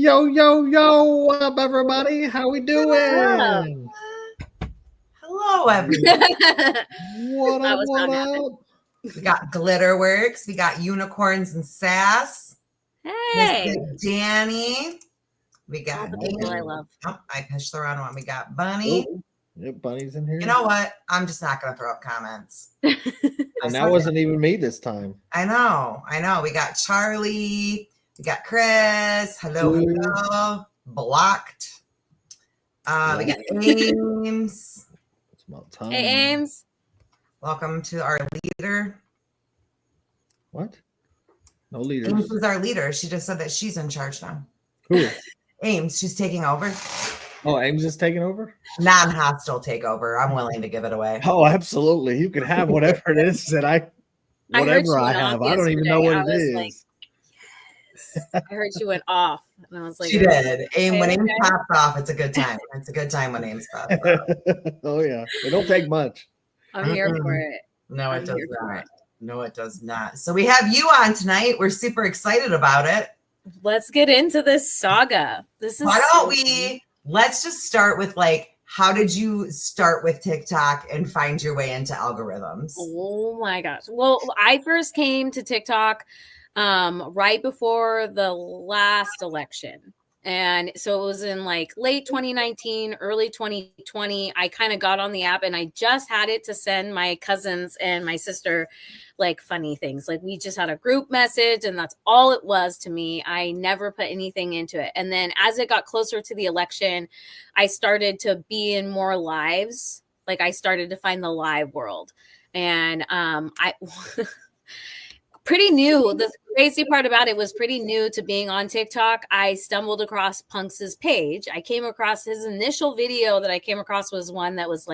Yo, yo, yo, what up, everybody? How we doing? Hello, everyone. What up, what up? We got Glitterworks. We got Unicorns and Sass. Hey. Mr. Danny. We got all the people I love. Oh, I pushed the wrong one. We got Bunny. Oh, yep, Bunny's in here. You know what? I'm just not going to throw up comments. And that wasn't even me this time. I know. We got Charlie. We got Chris. Hello. Blocked. We got Ames. It's about time. Hey, Ames. Welcome to our leader. What? No leaders. Ames is our leader. She just said that she's in charge now. Who? Ames. She's taking over. Oh, Ames is taking over? Non-hostile takeover. I'm willing to give it away. Oh, absolutely. You can have whatever it is that I have. I don't even know what it is. Like, yes. I heard she went off. And I was like, she did. Aim, when Ames pops off, it's a good time. It's a good time when Ames pops off. Oh, yeah. It don't take much. I'm here for it. No, it does not. No, it does not. So we have you on tonight. We're super excited about it. Let's get into this saga. Why don't we? Let's just start with how did you start with TikTok and find your way into algorithms? Oh my gosh. Well, I first came to TikTok right before the last election. And so it was in late 2019, early 2020. I kind of got on the app and I just had it to send my cousins and my sister funny things. We just had a group message and that's all it was to me. I never put anything into it. And then as it got closer to the election, I started to be in more lives. I started to find the live world. And I pretty new. The crazy part about it was pretty new to being on TikTok. I stumbled across Punks's page. I came across his initial video that I came across was one that was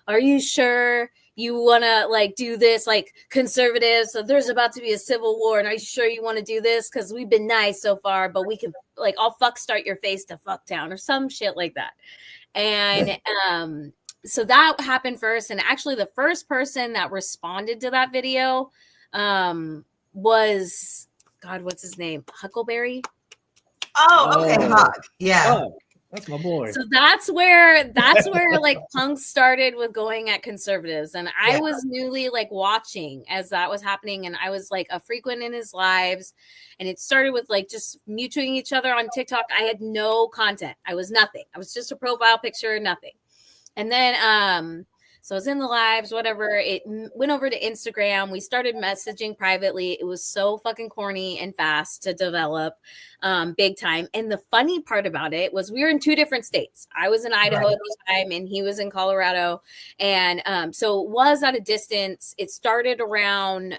are you sure you want to do this, conservatives? So there's about to be a civil war. And are you sure you want to do this? Because we've been nice so far, but we can I'll fuck start your face to fuck town or some shit like that. And so that happened first. And actually the first person that responded to that video was what's his name? Huckleberry. Oh, okay. Huck. Yeah. Oh, that's my boy. So that's where Punk started with going at conservatives. And I was newly watching as that was happening. And I was a frequent in his lives. And it started with just mutuing each other on TikTok. I had no content. I was nothing. I was just a profile picture, nothing. And then so I was in the lives, whatever. It went over to Instagram. We started messaging privately. It was so fucking corny and fast to develop, big time. And the funny part about it was we were in two different states. I was in Idaho at the time and he was in Colorado. And so it was at a distance. It started around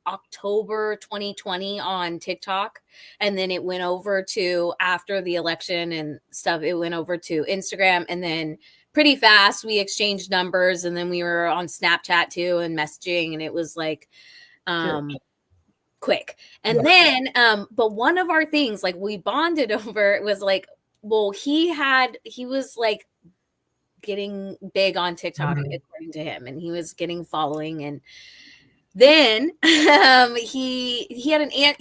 October 2020 on TikTok. And then it went over to, after the election and stuff, it went over to Instagram. And then pretty fast we exchanged numbers, and then we were on Snapchat too and messaging, and it was quick. And then but one of our things we bonded over was he was getting big on TikTok according to him, and he was getting following. And then he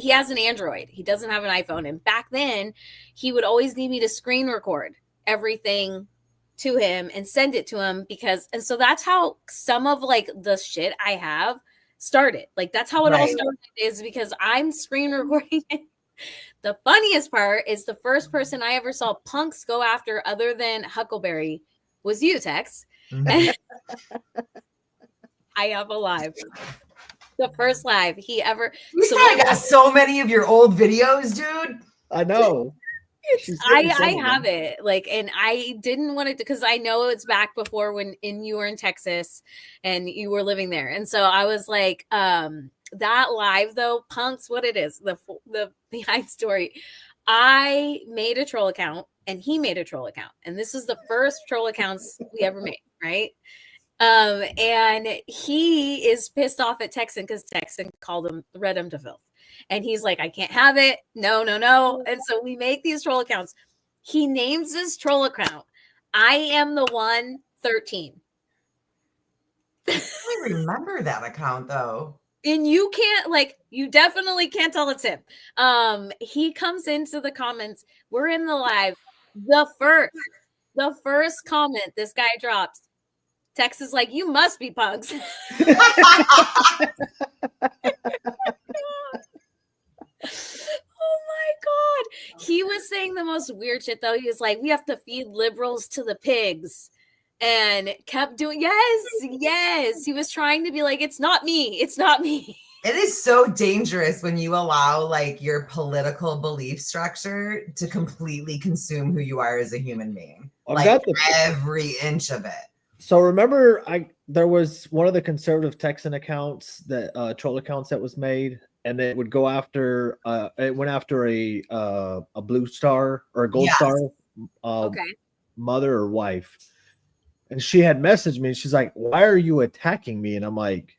has an Android. He doesn't have an iPhone. And back then he would always need me to screen record everything to him and send it to him and so that's how some of the shit I have started. That's how it all started, is because I'm screen recording it. The funniest part is the first person I ever saw Punks go after other than Huckleberry was you, Tex. And I have a live. The first live he ever. You got so many of your old videos, dude. I know. I have it and I didn't want it because I know it's back before when you were in Texas and you were living there. And so I was that live though, Punks, what it is, the behind story. I made a troll account and he made a troll account. And this is the first troll accounts we ever made. Right. And he is pissed off at Texan because Texan read him to filth. And he's I can't have it. No. And so we make these troll accounts. He names this troll account, I am the 113. I remember that account though. And you can't, like, you definitely can't tell it's him. He comes into the comments. We're in the live. The first comment this guy drops, Tex is like, you must be punks. Oh my God. He was saying the most weird shit though. He was like, we have to feed liberals to the pigs. And kept doing, yes. He was trying to be like, it's not me. It's not me. It is so dangerous when you allow like your political belief structure to completely consume who you are as a human being. Like every inch of it. So remember, there was one of the conservative Texan accounts that troll accounts that was made, and it would go after it went after a blue star or a gold star mother or wife, and she had messaged me. She's like, "Why are you attacking me?" And I'm like,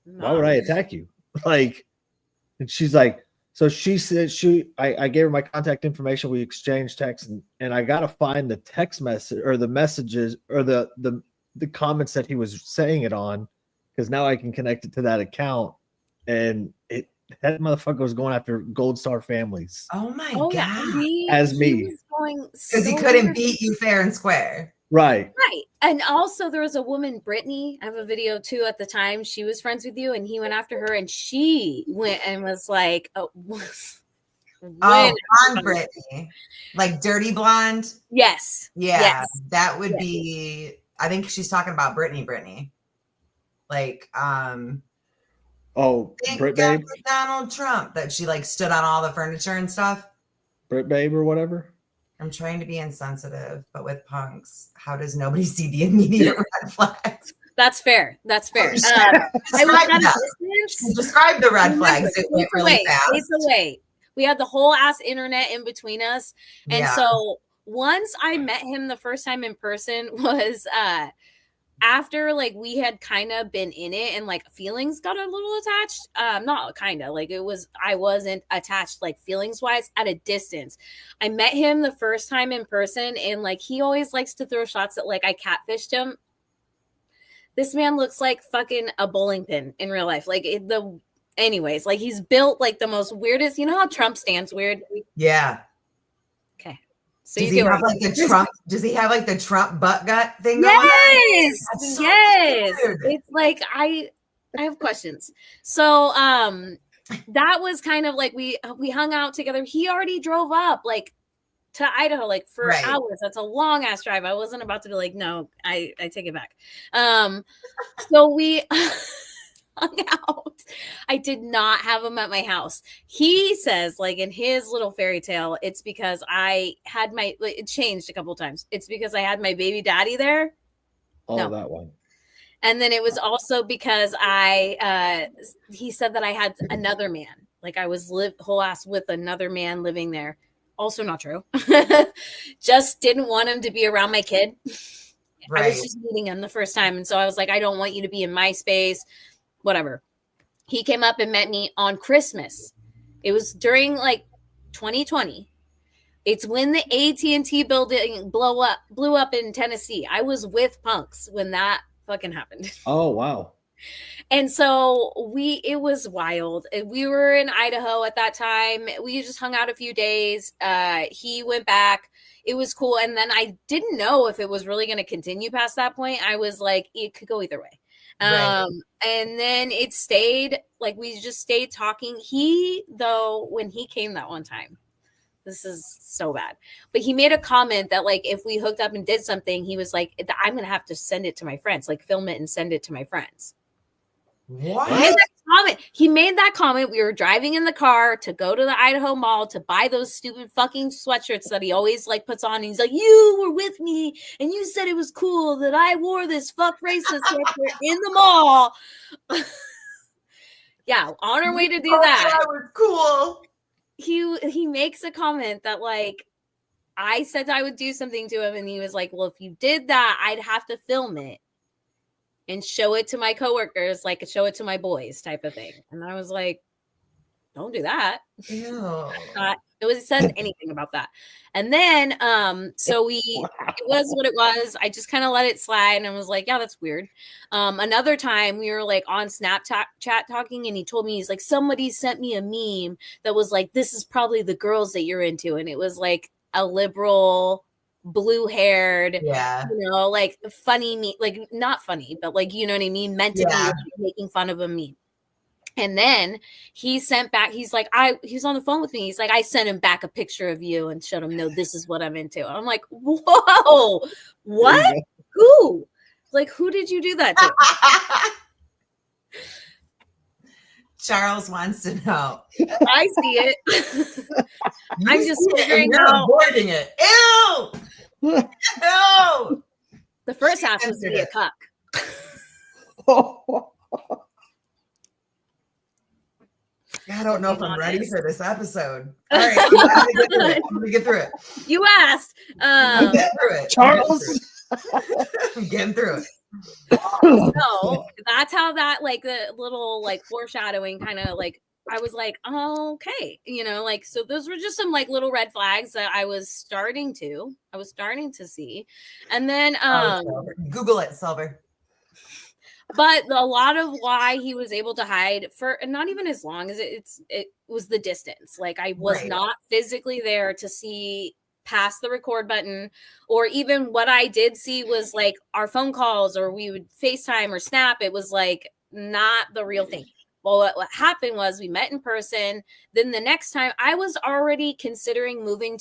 "Why would I attack you?" Like, and she's like, so she said I gave her my contact information. We exchanged texts, and I gotta find the text message or the messages or the comments that he was saying it on, because now I can connect it to that account, and that motherfucker was going after gold star families. Oh my God. Yeah. As me. Because he couldn't beat you fair and square. Right. And also there was a woman, Brittany, I have a video too at the time. She was friends with you and he went after her and she went and was like, blonde Brittany. Like dirty blonde? Yes. Yeah. Yes. That would be, I think she's talking about Brittany. Like, Brit Babe? Donald Trump, that she like stood on all the furniture and stuff. Brit Babe or whatever. I'm trying to be insensitive, but with punks, how does nobody see the immediate red flags? That's fair. Describe the red flags. It went really fast. It's away. We had the whole ass internet in between us. And so once I met him the first time in person was after like we had kind of been in it and like feelings got a little attached. Not kind of like I wasn't attached like feelings wise at a distance. I met him the first time in person and like he always likes to throw shots at like I catfished him. This man looks like fucking a bowling pin in real life. Like anyways, like he's built like the most weirdest, you know how Trump stands weird? Yeah. Okay. So does he have like the Trump butt gut thing? Yes. So weird. It's like I have questions. So that was kind of like we hung out together. He already drove up like to Idaho like for hours. That's a long ass drive. I wasn't about to be like, no, I take it back. So we hung out. I did not have him at my house. He says, like in his little fairy tale, it's because I had it changed a couple of times. It's because I had my baby daddy there. That one. And then it was also because he said that I had another man. Like I was whole ass with another man living there. Also not true. Just didn't want him to be around my kid. Right. I was just meeting him the first time. And so I was like, I don't want you to be in my space, whatever. He came up and met me on Christmas. It was during like 2020. It's when the AT&T building blew up in Tennessee. I was with punks when that fucking happened. Oh, wow. And so it was wild. We were in Idaho at that time. We just hung out a few days. He went back. It was cool. And then I didn't know if it was really going to continue past that point. I was like, it could go either way. And then it stayed, like we just stayed talking. When he came that one time, this is so bad, but he made a comment that like, if we hooked up and did something, he was like, I'm going to have to send it to my friends, like film it and send it to my friends. What? He made that comment. We were driving in the car to go to the Idaho Mall to buy those stupid fucking sweatshirts that he always like puts on. And he's like, you were with me and you said it was cool that I wore this fuck racist sweatshirt in the mall. Yeah, on our way to do that. That was cool. He makes a comment that like I said I would do something to him, and he was like, well, if you did that, I'd have to film it and show it to my coworkers, like show it to my boys type of thing. And I was like, don't do that. Ew. It said anything about that. And then so it was what it was. I just kind of let it slide and I was like, yeah, that's weird. Another time we were like on Snapchat talking and he told me, he's like, somebody sent me a meme that was like, this is probably the girls that you're into. And it was like a liberal, blue-haired, like funny me, like not funny, but like, you know what I mean, meant to be like, making fun of a meme. And then he sent back, he's like, he was on the phone with me. He's like, I sent him back a picture of you and showed him, no, this is what I'm into. I'm like, whoa, what? Who? Like, who did you do that to? Charles wants to know. I see it. I'm just figuring out. Avoiding it. Ew! Ew! The first half was to be a cuck. I don't know if I'm ready for this episode. All right, let me get through it. You asked. I'm getting through it. Charles. I'm getting through it. So that's how that, like, the little like foreshadowing kind of like, I was like, oh, okay, you know, like, so those were just some like little red flags that I was starting to see. And then Google it, Silver. But a lot of why he was able to hide for not even as long as it was the distance. Like, I was not physically there to see past the record button, or even what I did see was like our phone calls, or we would FaceTime or Snap. It was like not the real thing. Well, what happened was we met in person. Then the next time I was already considering moving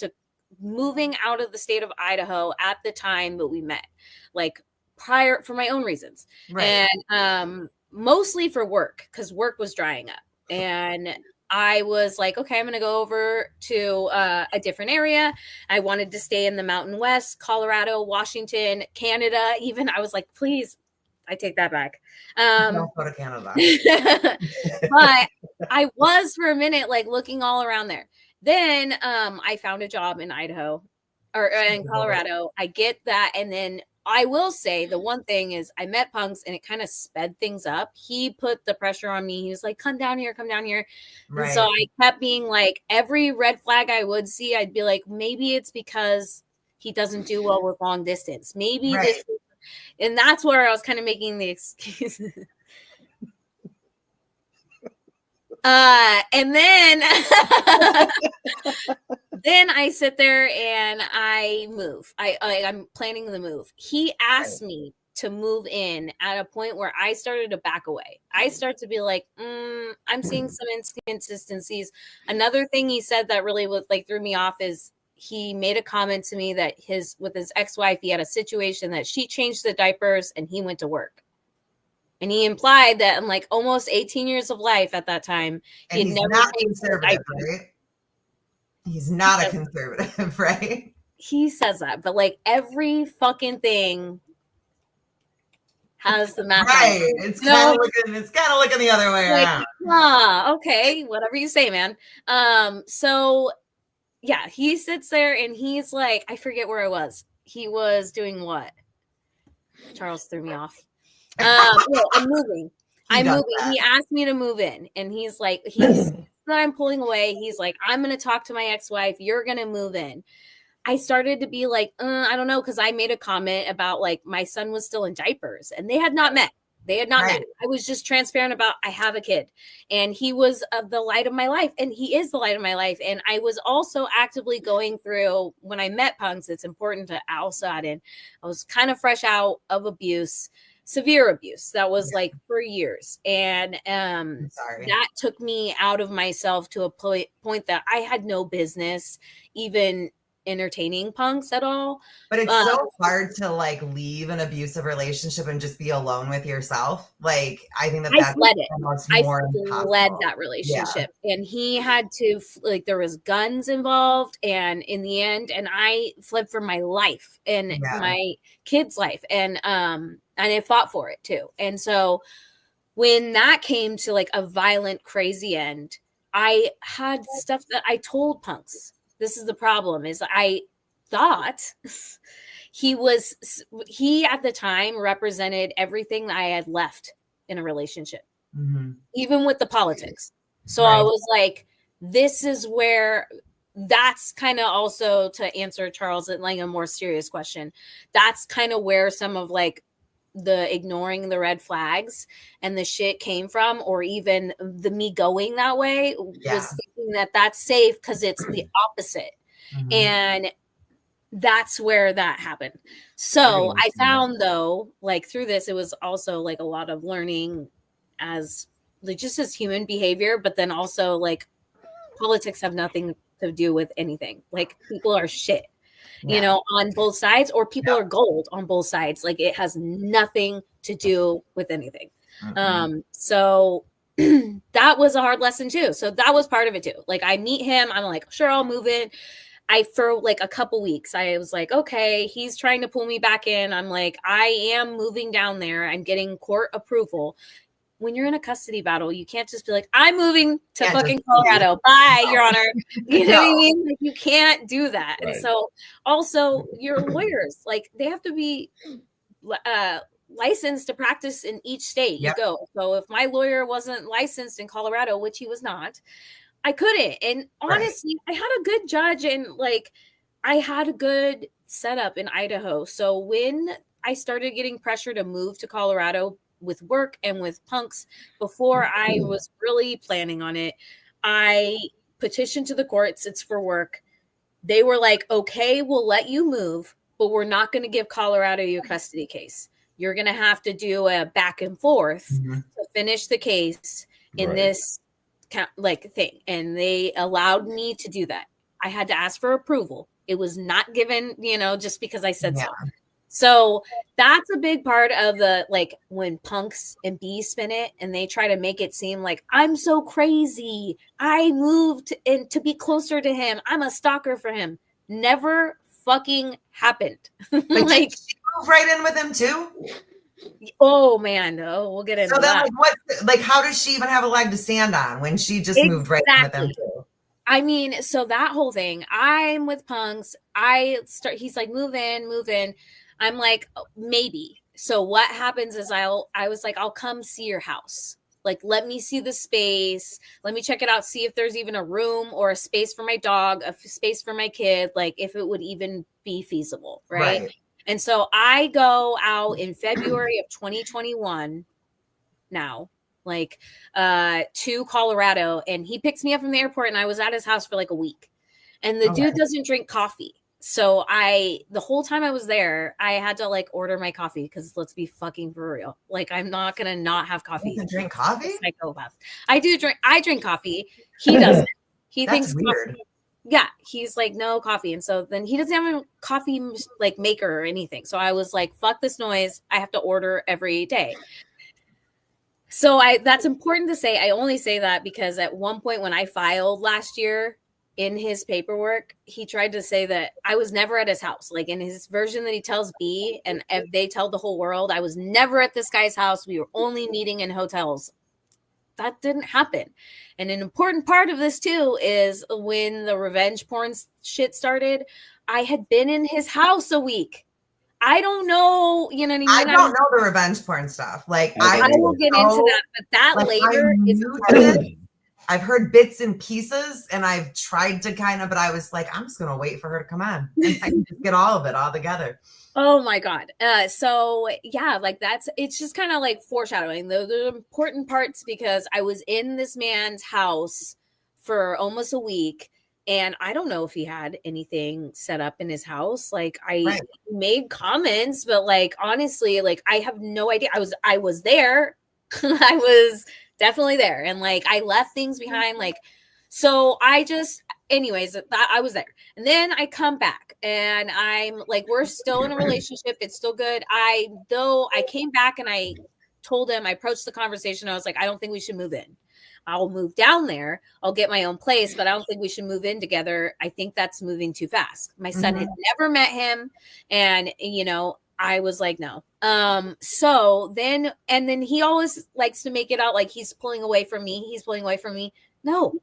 out of the state of Idaho at the time that we met, like prior, for my own reasons. And mostly for work, because work was drying up. And I was like, okay, I'm going to go over to a different area. I wanted to stay in the Mountain West, Colorado, Washington, Canada. Even I was like, please, I take that back. Don't go to Canada. But I was for a minute, like looking all around there. Then I found a job in Idaho or in Colorado. I get that. And then I will say the one thing is I met Punks and it kind of sped things up. He put the pressure on me. He was like, come down here, come down here. And so I kept being like, every red flag I would see, I'd be like, maybe it's because he doesn't do well with long distance. Maybe this, and that's where I was kind of making the excuse. And then then I sit there and I move. I'm planning the move. He asked me to move in at a point where I started to back away. I start to be like, I'm seeing some inconsistencies. Another thing he said that really was like threw me off is he made a comment to me that with his ex-wife, he had a situation that she changed the diapers and he went to work. And he implied that in like almost 18 years of life at that time, he had never not conservative, right? He's not a conservative, right? He says that, but like every fucking thing has the math. Right. It's kind of looking the other way around. Okay, whatever you say, man. So yeah, he sits there and he's like, I forget where I was. He was doing what? Charles threw me off. No, I'm moving. He asked me to move in, and he's like, that I'm pulling away. He's like, I'm going to talk to my ex-wife. You're going to move in. I started to be like, I don't know, because I made a comment about like my son was still in diapers, and they had not met. I was just transparent about I have a kid, and he was the light of my life, and he is the light of my life. And I was also actively going through when I met Punks. It's important to also add in. I was kind of fresh out of abuse. Severe abuse that was like for years. And that took me out of myself to a point that I had no business even entertaining Punks at all. But it's so hard to like leave an abusive relationship and just be alone with yourself. Like, I think that's fled that relationship. And he had to, like, there was guns involved, and in the end, and I fled for my life and my kid's life. And I fought for it too. And so when that came to like a violent, crazy end, I had stuff that I told Punks. This is the problem, is I thought he at the time represented everything that I had left in a relationship, even with the politics. So I was like, this is where, that's kind of also to answer Charles and like a more serious question. That's kind of where some of like the ignoring the red flags and the shit came from, or even the me going that way was thinking that that's safe because it's the opposite. And that's where that happened. So I found though, like through this, it was also like a lot of learning as like just as human behavior, but then also like politics have nothing to do with anything. Like people are shit, you know, on both sides, or people are gold on both sides. Like it has nothing to do with anything. So that was a hard lesson too. So that was part of it too. Like I meet him, I'm like, sure, I'll move in. For like a couple weeks, I was like, okay, he's trying to pull me back in. I'm like, I am moving down there. I'm getting court approval. When you're in a custody battle, you can't just be like, I'm moving to fucking Colorado. Bye, Your Honor. You know what I mean? Like, you can't do that. Right. And so also your lawyers, like they have to be licensed to practice in each state you go. So if my lawyer wasn't licensed in Colorado, which he was not, I couldn't. And honestly, I had a good judge and like I had a good setup in Idaho. So when I started getting pressure to move to Colorado with work and with punks, before I was really planning on it, I petitioned to the courts. It's for work. They were like, okay, we'll let you move, but we're not going to give Colorado your custody case. You're going to have to do a back and forth to finish the case in this like thing. And they allowed me to do that. I had to ask for approval. It was not given, you know, just because I said so. So that's a big part of the, like when punks and bees spin it and they try to make it seem like I'm so crazy. I moved in to be closer to him. I'm a stalker for him. Never fucking happened. Like did she move right in with him too? Oh man, we'll get into that. Like what? Like how does she even have a leg to stand on when she just moved right in with him too? I mean, so that whole thing. I'm with punks. He's like, move in. I'm like, maybe. So what happens is I was like, I'll come see your house. Like, let me see the space. Let me check it out. See if there's even a room or a space for my dog, a space for my kid. Like if it would even be feasible. Right. And so I go out in February of 2021 now, like to Colorado, and he picks me up from the airport and I was at his house for like a week. And the dude doesn't drink coffee. So the whole time I was there, I had to like order my coffee because let's be fucking for real. Like I'm not gonna not have coffee. You drink coffee? Psychopath. I drink coffee. He doesn't. He That's thinks weird. Coffee, yeah, he's like no coffee, and so then he doesn't have a coffee like maker or anything. So I was like, fuck this noise. I have to order every day. So that's important to say. I only say that because at one point when I filed last year in his paperwork, he tried to say that I was never at his house. Like in his version that he tells B and if they tell the whole world, I was never at this guy's house. We were only meeting in hotels. That didn't happen. And an important part of this too is when the revenge porn shit started, I had been in his house a week. I don't know, you know what I mean? I don't know the revenge porn stuff. Like I will get into that, but that like, later is I've heard bits and pieces and I've tried to but I was like, I'm just going to wait for her to come on and I can just get all of it all together. Oh my God. So yeah, like it's just kind of like foreshadowing. The important parts because I was in this man's house for almost a week and I don't know if he had anything set up in his house. Like I made comments, but like, honestly, like I have no idea. I was there. I was definitely there. And like, I left things behind. Like, so anyways, I was there. And then I come back and I'm like, we're still in a relationship. It's still good. I came back and I told him, I approached the conversation. I was like, I don't think we should move in. I'll move down there. I'll get my own place, but I don't think we should move in together. I think that's moving too fast. My son had never met him. And, you know, I was like, no. So then he always likes to make it out like he's pulling away from me. He's pulling away from me. No,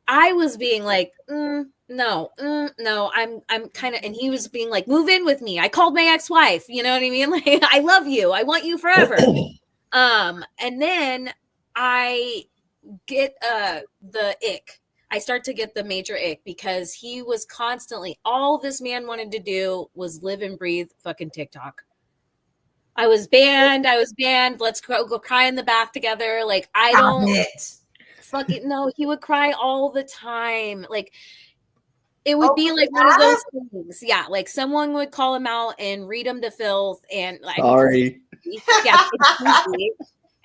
I was being like, no, I'm kind of, and he was being like, move in with me. I called my ex-wife, you know what I mean? Like, I love you. I want you forever. And then get the ick. I start to get the major ick because he was constantly, all this man wanted to do was live and breathe fucking TikTok. I was banned. Let's go cry in the bath together. Like, I don't fucking no, he would cry all the time. Like, it would be like one of those things. Yeah, like someone would call him out and read him to filth and like, sorry. Yeah,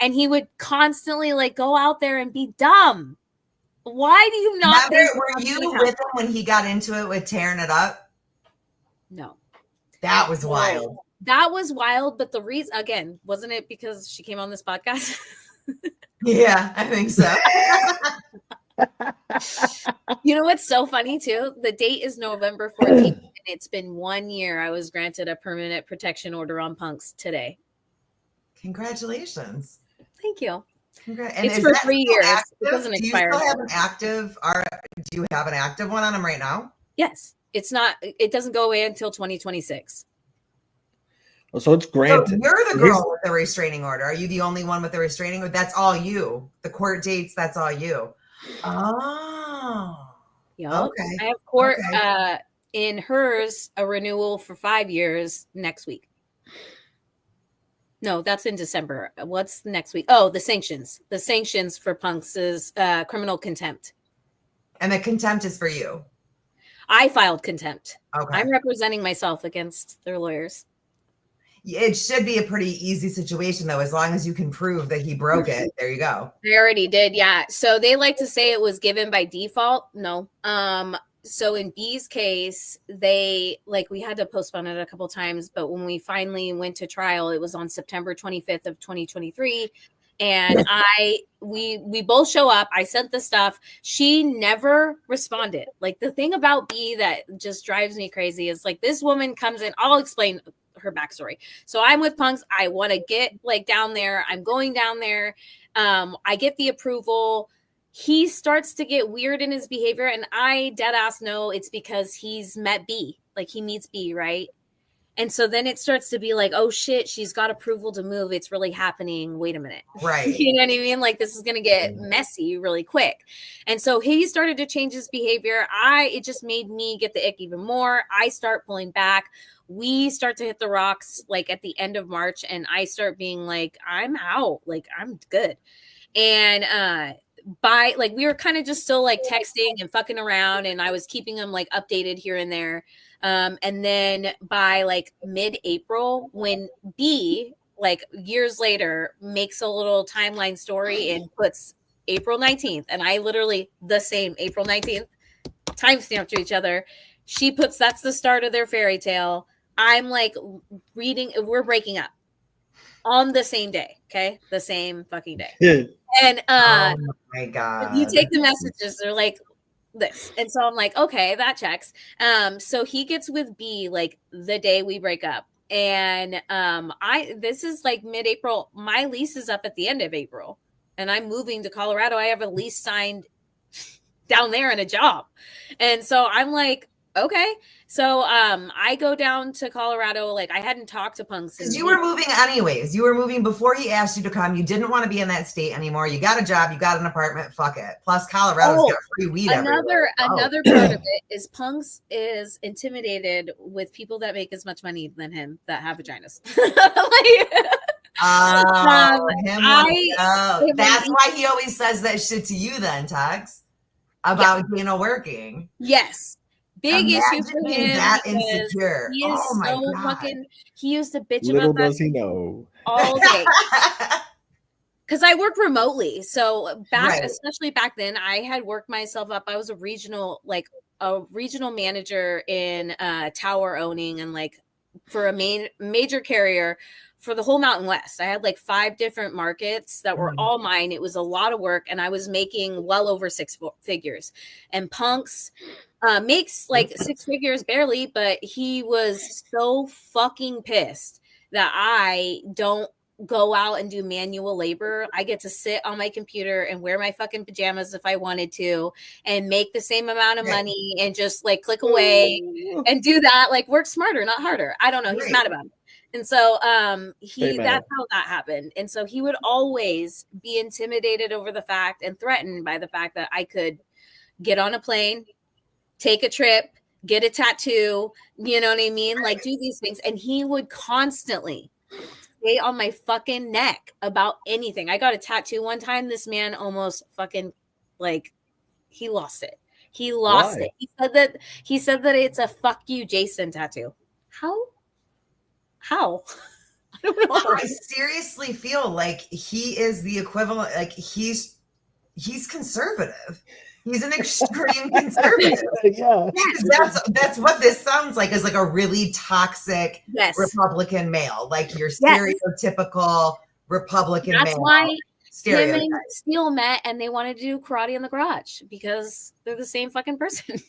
and he would constantly like go out there and be dumb. Why do you not? Were you with him when he got into it with tearing it up? No. That was wild. That was wild, but the reason, again, wasn't it because she came on this podcast? Yeah, I think so. You know what's so funny too? The date is November 14th, and it's been 1 year. I was granted a permanent protection order on punks today. Congratulations. Thank you. And it's for 3 years. Active? It doesn't expire. Do you have an active one on him right now? Yes. It's not, it doesn't go away until 2026. So it's granted. So you're the girl with the restraining order. Are you the only one with the restraining order? That's all you. The court dates, that's all you. Oh. Yeah. Okay. I have court in hers, a renewal for 5 years next week. No, that's in December. What's next week? Oh, the sanctions. The sanctions for punks is criminal contempt. And the contempt is for you. I filed contempt. Okay. I'm representing myself against their lawyers. It should be a pretty easy situation, though, as long as you can prove that he broke it. There you go. They already did, yeah. So they like to say it was given by default. No. So in B's case, we had to postpone it a couple times, but when we finally went to trial, it was on September 25th of 2023. And we both show up. I sent the stuff. She never responded. Like, the thing about B that just drives me crazy is like, this woman comes in. I'll explain her backstory. So I'm with punks. I want to get like down there. I'm going down there. I get the approval. He starts to get weird in his behavior, and I dead ass know it's because he's met B. Like, he meets B, right? And so then it starts to be like, oh shit, she's got approval to move. It's really happening. Wait a minute. Right. You know what I mean? Like, this is going to get messy really quick. And so he started to change his behavior. It just made me get the ick even more. I start pulling back. We start to hit the rocks like at the end of March, and I start being like, I'm out. Like, I'm good. And we were kind of just still like texting and fucking around, and I was keeping him like updated here and there. And then by like mid-April, when B, like years later, makes a little timeline story and puts April 19th, and I literally the same April 19th timestamp to each other. She puts, that's the start of their fairy tale. I'm like reading, we're breaking up on the same day. Okay. The same fucking day. Yeah. And oh my God, you take the messages, they're like this. And so I'm like, okay, that checks. So he gets with B like the day we break up. And this is like mid-April. My lease is up at the end of April, and I'm moving to Colorado. I have a lease signed down there and a job. And so I'm like, okay. So I go down to Colorado. Like, I hadn't talked to punks because you were moving anyways. You were moving before he asked you to come. You didn't want to be in that state anymore. You got a job. You got an apartment. Fuck it. Plus, Colorado's got free weed everywhere. Another part of it is punks is intimidated with people that make as much money than him that have vaginas. That's why he always says that shit to you then, Tux, about Dana working. Yes. Big issue for him. That insecure. He is so fucking. He used to bitch Little about that. Does he know all day. Because I work remotely, so especially back then, I had worked myself up. I was a regional manager in tower owning, and like for a major carrier for the whole Mountain West. I had like 5 different markets that were all mine. It was a lot of work, and I was making well over 6 figures. And punks makes like 6 figures barely, but he was so fucking pissed that I don't go out and do manual labor. I get to sit on my computer and wear my fucking pajamas if I wanted to, and make the same amount of money and just like click away and do that. Like, work smarter, not harder. I don't know. He's mad about it. And so that's how that happened. And so he would always be intimidated over the fact and threatened by the fact that I could get on a plane, take a trip, get a tattoo, you know what I mean? Like do these things. And he would constantly stay on my fucking neck about anything. I got a tattoo one time. This man almost fucking like he lost it. He lost it. He said that it's a fuck you, Jason tattoo. How? I don't know. I seriously feel like he is the equivalent. Like he's conservative. He's an extreme conservative. Yeah. That's what this sounds like, is like a really toxic Republican male, like your stereotypical Republican male. That's why him and Steele met and they wanted to do karate in the garage because they're the same fucking person.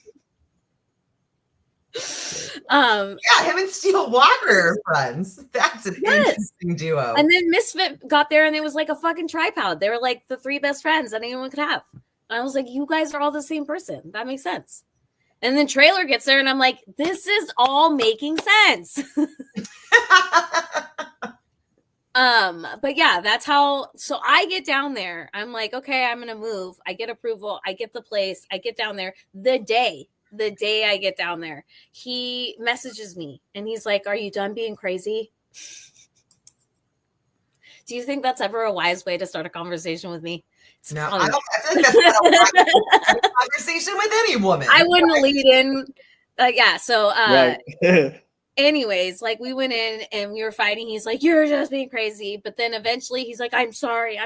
Him and Steele Walker are friends. That's an interesting duo. And then Misfit got there and it was like a fucking tripod. They were like the three best friends that anyone could have. And I was like, you guys are all the same person. That makes sense. And then Trailer gets there and I'm like, this is all making sense. But yeah, that's how. So I get down there. I'm like, okay, I'm gonna move. I get approval. I get the place. I get down there. The day I get down there, he messages me and he's like, are you done being crazy? Do you think that's ever a wise way to start a conversation with me? No, I feel like that's not a conversation with any woman. I wouldn't lead in. So anyways, like we went in and we were fighting. He's like, you're just being crazy. But then eventually he's like, I'm sorry.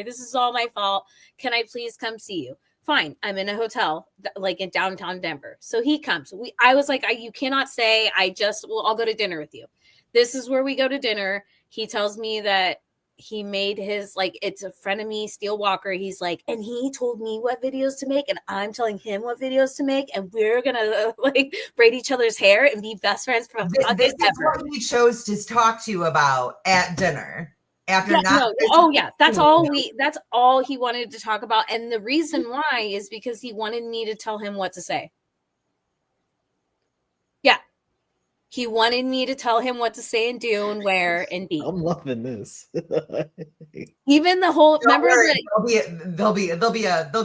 This is all my fault. Can I please come see you? Fine. I'm in a hotel, like in downtown Denver. So he comes. I was like, you cannot stay. I'll go to dinner with you. This is where we go to dinner. He tells me that he made his, like, it's a friend of me, Steele Walker. He's like, and he told me what videos to make and I'm telling him what videos to make. And we're going to like braid each other's hair and be best friends for this is what he chose to talk to you about at dinner. That's all he wanted to talk about. And the reason why is because he wanted me to tell him what to say. Yeah. He wanted me to tell him what to say and do and wear and be. I'm loving this. Even the whole there'll be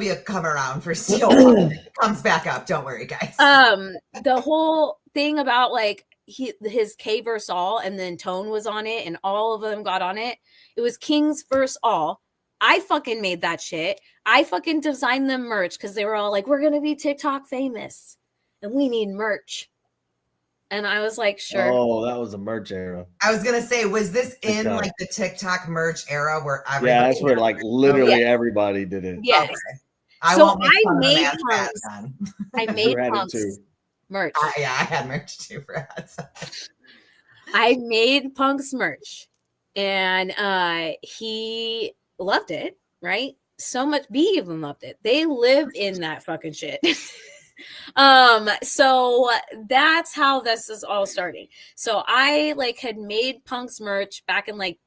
a come around for Steele. Comes back up. Don't worry, guys. The whole thing about like his K versus all, and then Tone was on it, and all of them got on it. It was Kings versus all. I fucking made that shit. I fucking designed them merch because they were all like, "We're gonna be TikTok famous, and we need merch." And I was like, sure. Oh, that was a merch era. I was gonna say, was this in like the TikTok merch era where that's where like literally everybody did it. Yes. Okay. I made Punk's merch. I had merch too for ads. I made Punk's merch, and he loved it. Right? So much. B even loved it. They live in that fucking shit. So that's how this is all starting. So I like had made Punk's merch back in like,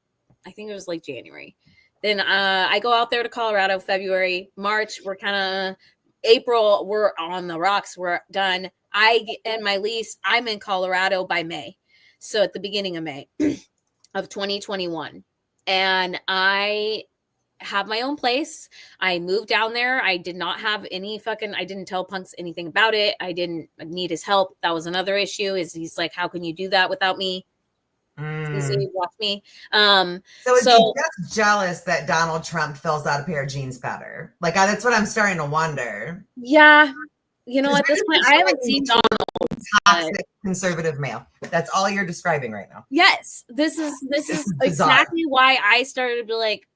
I think it was like January. Then I go out there to Colorado, February, March, we're kind of April, we're on the rocks, we're done. I end my lease. I'm in Colorado by May. So at the beginning of May of 2021. And I have my own place. I moved down there. I did not have any I didn't tell Punks anything about it. I didn't need his help. That was another issue. He's like, how can you do that without me? Easy watch me. So is he just jealous that Donald Trump fills out a pair of jeans better? Like that's what I'm starting to wonder. Yeah. You know, at this point, I haven't seen Donald. Toxic conservative male. That's all you're describing right now. Yes. This is exactly why I started to be like,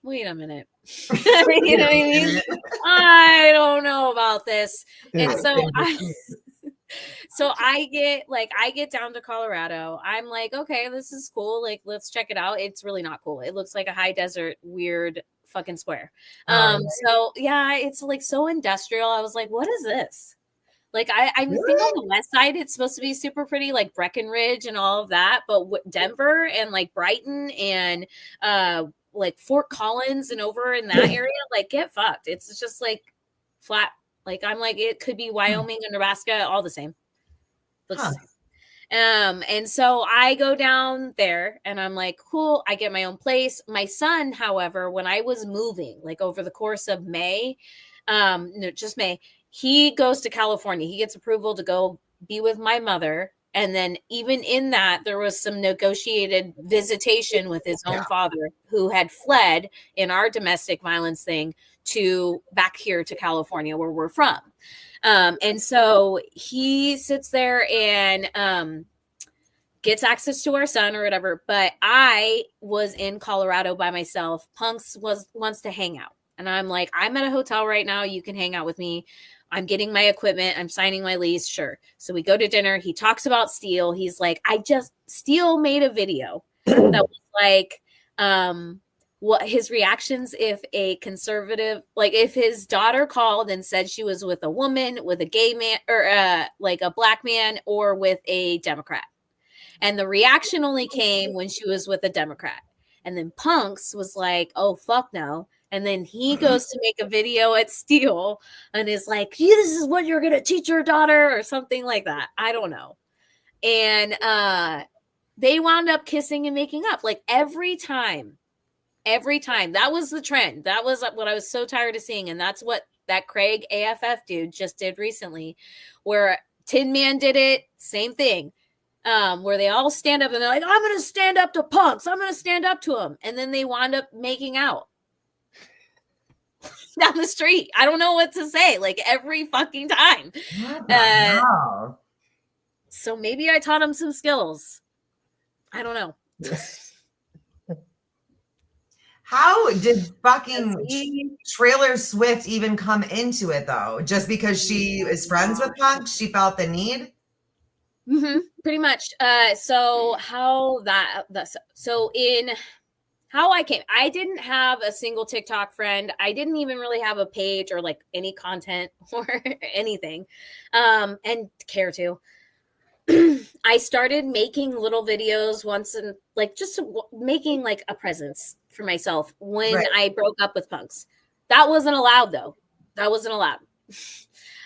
wait a minute. You know what I mean? I don't know about this. And so I get down to Colorado. I'm like, okay, this is cool. Like, let's check it out. It's really not cool. It looks like a high desert, weird fucking square. So yeah, it's like so industrial. I was like, what is this? Like, I think on the west side, it's supposed to be super pretty, like Breckenridge and all of that. But Denver and like Brighton and like Fort Collins and over in that area, like get fucked. It's just like flat. Like I'm like, it could be Wyoming and Nebraska, all the same. Looks the same. And so I go down there and I'm like, cool, I get my own place. My son, however, when I was moving, like over the course of May, no, just May, he goes to California. He gets approval to go be with my mother. And then even in that, there was some negotiated visitation with his own father who had fled in our domestic violence thing to back here to California where we're from. And so he sits there and gets access to our son or whatever. But I was in Colorado by myself. Punks wants to hang out. And I'm like, I'm at a hotel right now. You can hang out with me. I'm getting my equipment. I'm signing my lease. Sure. So we go to dinner. He talks about Steele. He's like, Steele made a video that was like, what his reactions if a conservative, like if his daughter called and said she was with a woman, with a gay man, or like a black man, or with a Democrat. And the reaction only came when she was with a Democrat. And then Punks was like, oh, fuck no. And then he goes to make a video at Steele and is like, this is what you're going to teach your daughter or something like that. I don't know. And they wound up kissing and making up like every time. That was the trend. That was what I was so tired of seeing. And that's what that Craig AFF dude just did recently, where Tin Man did it. Same thing. Where they all stand up and they're like, I'm going to stand up to Punks. I'm going to stand up to him. And then they wound up making out down the street. I don't know what to say. Like every fucking time. So maybe I taught him some skills. I don't know. How did fucking Taylor Swift even come into it though? Just because she is friends with Punks, she felt the need? Mm-hmm, pretty much. So in how I came, I didn't have a single TikTok friend. I didn't even really have a page or like any content or anything, and care to. I started making little videos once and like just making like a presence for myself when I broke up with Punks. That wasn't allowed though. That wasn't allowed.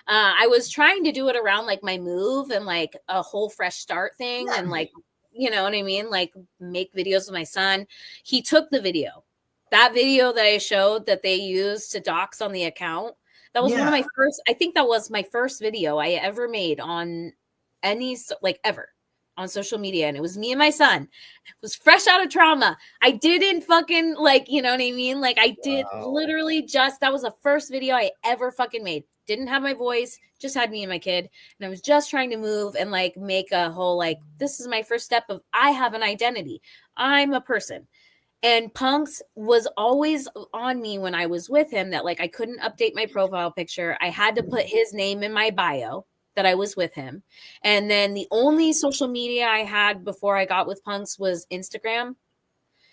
I was trying to do it around like my move and like a whole fresh start thing and like, you know what I mean? Like make videos with my son. He took the video. That video that I showed that they used to dox on the account. That was one of my first, I think that was my first video I ever made on any, like ever on social media. And it was me and my son. It was fresh out of trauma. I didn't fucking like, you know what I mean? Like I did literally just, that was the first video I ever fucking made. Didn't have my voice, just had me and my kid. And I was just trying to move and like make a whole, like, this is my first step of, I have an identity. I'm a person. And Punks was always on me when I was with him that like, I couldn't update my profile picture. I had to put his name in my bio that I was with him. And then the only social media I had before I got with Punks was Instagram.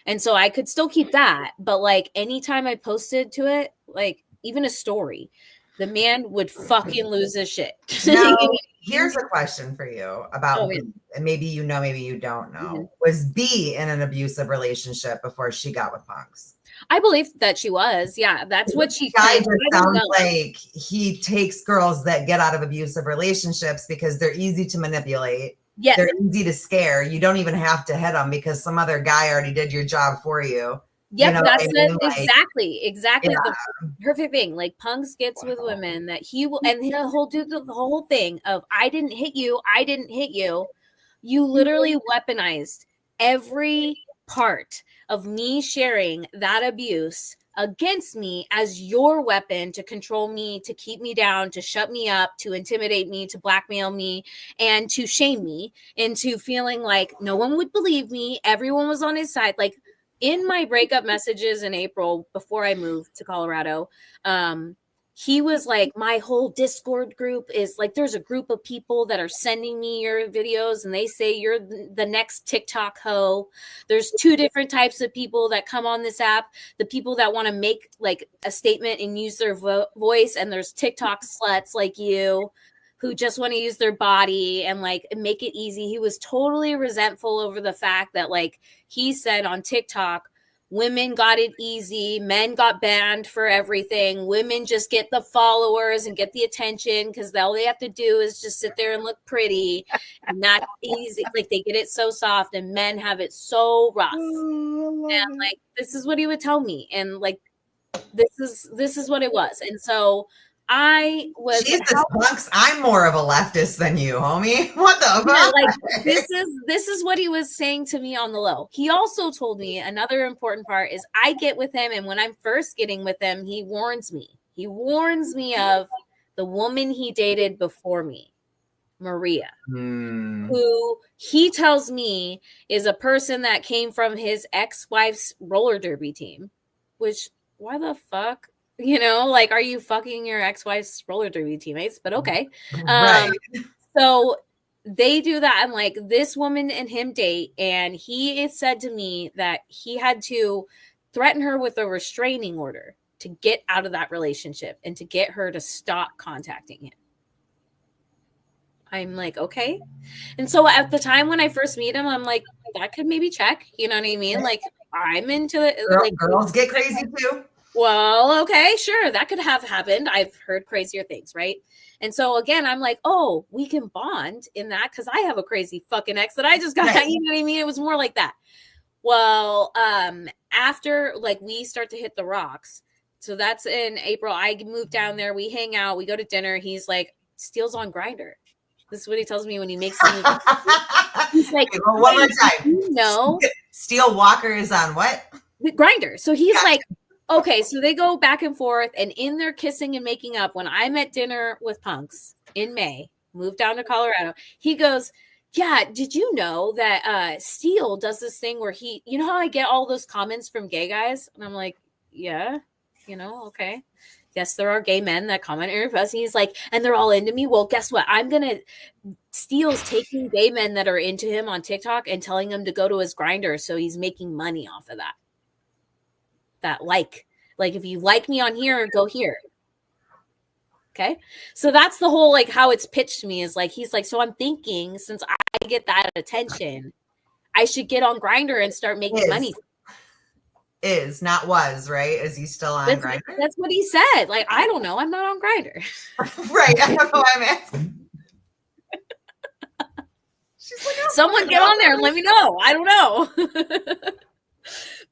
And so I could still keep that. But like anytime I posted to it, like even a story, the man would fucking lose his shit. Now, here's a question for you about B. And maybe you know, maybe you don't know. Mm-hmm. Was B in an abusive relationship before she got with Punks? I believe that she was. Yeah, that's what she said. Just sounds like he takes girls that get out of abusive relationships because they're easy to manipulate. Yeah, they're easy to scare. You don't even have to hit them because some other guy already did your job for you. Yep, you know that's it. Like, exactly the perfect thing. Like Punks gets with women that he will, and he'll do the whole thing of I didn't hit you. You literally weaponized every part of me sharing that abuse against me as your weapon to control me, to keep me down, to shut me up, to intimidate me, to blackmail me, and to shame me into feeling like no one would believe me. Everyone was on his side. Like in my breakup messages in April before I moved to Colorado, he was like, my whole Discord group is like, there's a group of people that are sending me your videos and they say you're the next TikTok hoe. There's two different types of people that come on this app. The people that want to make like a statement and use their voice. And there's TikTok sluts like you who just want to use their body and like make it easy. He was totally resentful over the fact that like he said on TikTok, women got it easy, men got banned for everything, women just get the followers and get the attention because all they have to do is just sit there and look pretty, and that's easy. Like they get it so soft, and men have it so rough. And like this is what he would tell me, and like this is what it was. And so I was Jesus, punks, I'm more of a leftist than you, homie. What the fuck? Yeah, like this is what he was saying to me on the low. He also told me another important part is I get with him, and when I'm first getting with him, he warns me. He warns me of the woman he dated before me, Maria, who he tells me is a person that came from his ex-wife's roller derby team, which why the fuck? You know, like, are you fucking your ex-wife's roller derby teammates? But okay. Right. So they do that. And like this woman and him date. And he said to me that he had to threaten her with a restraining order to get out of that relationship and to get her to stop contacting him. I'm like, okay. And so at the time when I first meet him, I'm like, that could maybe check. You know what I mean? Like, I'm into it. Like, girls get crazy too. Well, okay, sure. That could have happened. I've heard crazier things, right? And so again, I'm like, oh, we can bond in that because I have a crazy fucking ex that I just got. Right. You know what I mean? It was more like that. Well, after like we start to hit the rocks, so that's in April. I move down there. We hang out. We go to dinner. He's like, Steele's on Grindr. This is what he tells me when he makes me. He's like, one more time. You know, Steele Walker is on what? Grindr. So he's like. Okay, so they go back and forth, and in their kissing and making up, when I'm at dinner with punks in May, moved down to Colorado, he goes, yeah, did you know that Steele does this thing where he, you know how I get all those comments from gay guys? And I'm like, yeah, you know, okay. Yes, there are gay men that comment on your post. He's like, and they're all into me. Well, guess what? Steele's taking gay men that are into him on TikTok and telling them to go to his Grindr, so he's making money off of that. That like if you like me on here, go here. Okay. So that's the whole, like how it's pitched to me is like, he's like, so I'm thinking since I get that attention, I should get on Grindr and start making money. Is not was, right? Is he still on Grindr? That's what he said. Like, I don't know. I'm not on Grindr. Right. I don't know why I'm asking. She's like, oh, someone get on there and let me know. I don't know.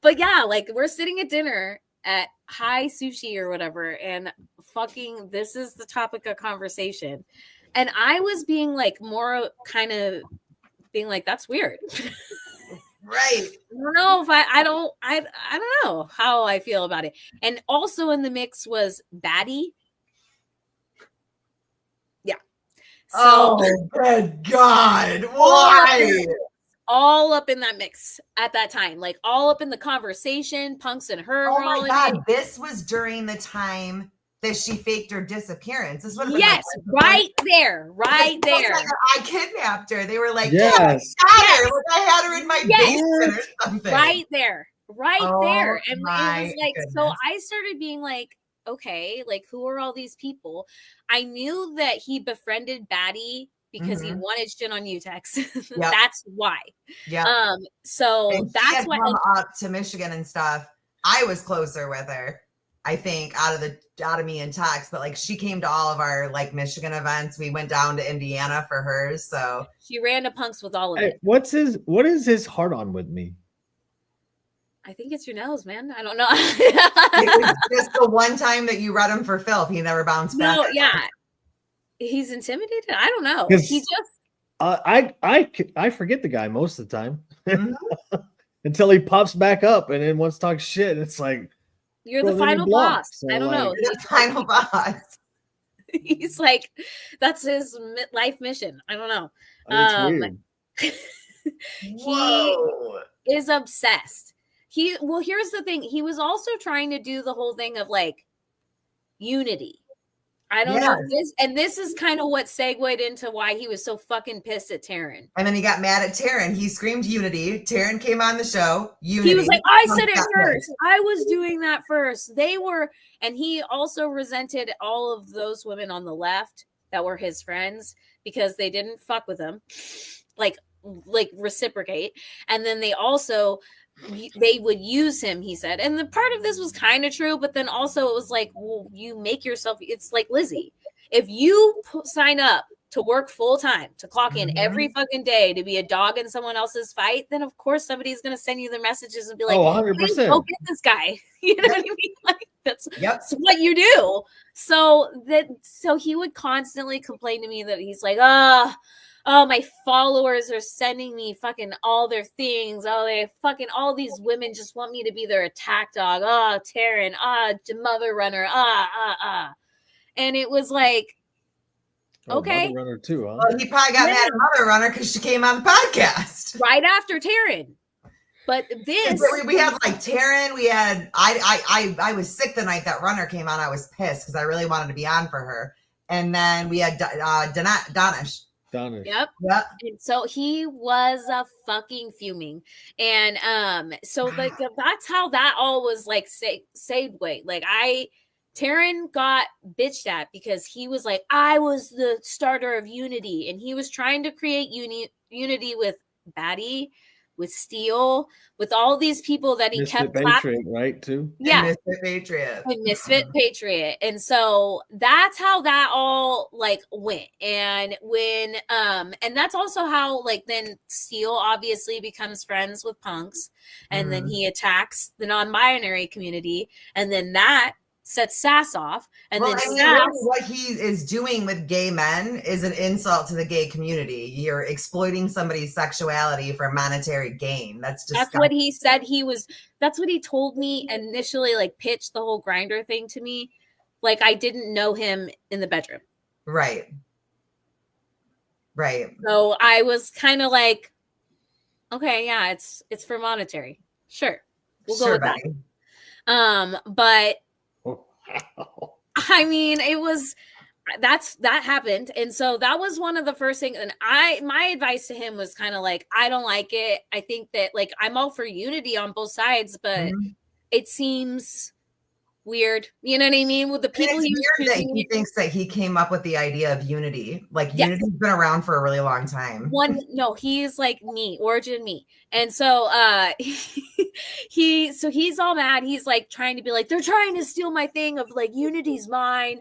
But yeah, like we're sitting at dinner at High Sushi or whatever, and fucking this is the topic of conversation. And I was being like more kind of being like, that's weird. Right. I don't know if I don't know how I feel about it. And also in the mix was Batty. Yeah. So, oh, good God. Why? All up in that mix at that time, like all up in the conversation, punks and her. Oh my God, this was during the time that she faked her disappearance. This would have been yes, right there. Like, I kidnapped her. They were like, yes. Yeah, I got her. Like, I had her in my basement or something. Right there. And it was like, goodness. so I started being like, okay, like who are all these people? I knew that he befriended Batty because he wanted shit on Utex. Yep. That's why. Yeah. So and that's what come up to Michigan and stuff. I was closer with her, I think, out of me and Tox, but like she came to all of our like Michigan events. We went down to Indiana for hers. So she ran to punks with all of it. What is his heart on with me? I think it's your nose, man. I don't know. It was just the one time that you read him for filth. He never bounced back. No, yeah. He's intimidated. I don't know. He just I forget the guy most of the time until he pops back up and then wants to talk shit. It's like you're the final boss. So I don't know. You're the final boss. He's like, that's his life mission. I don't know. It's weird. He is obsessed. Here's the thing. He was also trying to do the whole thing of like unity. I don't know if this is kind of what segued into why he was so fucking pissed at Taryn. And then he got mad at Taryn. He screamed unity. Taryn came on the show. Unity. He was like, I said it first. I was doing that first. They were, and he also resented all of those women on the left that were his friends because they didn't fuck with him, like reciprocate. And then they also they would use him, he said. And the part of this was kind of true, but then also it was like, well, you make yourself, it's like Lizzie. If you sign up to work full time, to clock in every fucking day to be a dog in someone else's fight, then of course somebody's going to send you the messages and be like, 100%. Hey, go get this guy. You know what I mean? Like that's what you do. So he would constantly complain to me that he's like, oh, my followers are sending me fucking all their things. Oh, all these women just want me to be their attack dog. Oh, Taryn, mother runner. And it was like, okay. Mother runner too, huh? Well, he probably got mad at Mother Runner because she came on the podcast. Right after Taryn. But this we had like Taryn, we had I was sick the night that Runner came on. I was pissed because I really wanted to be on for her. And then we had Donish. Yep. And so he was fuming. And so like that's how that all was like segued. Like Taryn got bitched at because he was like, I was the starter of Unity, and he was trying to create unity with Batty, with Steel, with all these people that he Misfit kept Patriot, right? Too. Yeah. And Misfit Patriot. And Misfit Patriot. And so that's how that all like went. And when and that's also how like then Steel obviously becomes friends with punks, and then he attacks the non-binary community, and then that sets Sass off. And then really what he is doing with gay men is an insult to the gay community. You're exploiting somebody's sexuality for monetary gain. That's what he said. That's what he told me initially, like pitched the whole Grindr thing to me. Like I didn't know him in the bedroom. Right. So I was kind of like, okay, yeah, it's for monetary. Sure. We'll go with that. But I mean, that happened. And so that was one of the first things. And my advice to him was kind of like, I don't like it. I think that like, I'm all for unity on both sides, but it seems weird. You know what I mean? With the people he thinks that he came up with the idea of unity. Like unity's been around for a really long time. He's like origin me. And so he's all mad. He's like trying to be like, they're trying to steal my thing of like unity's mine.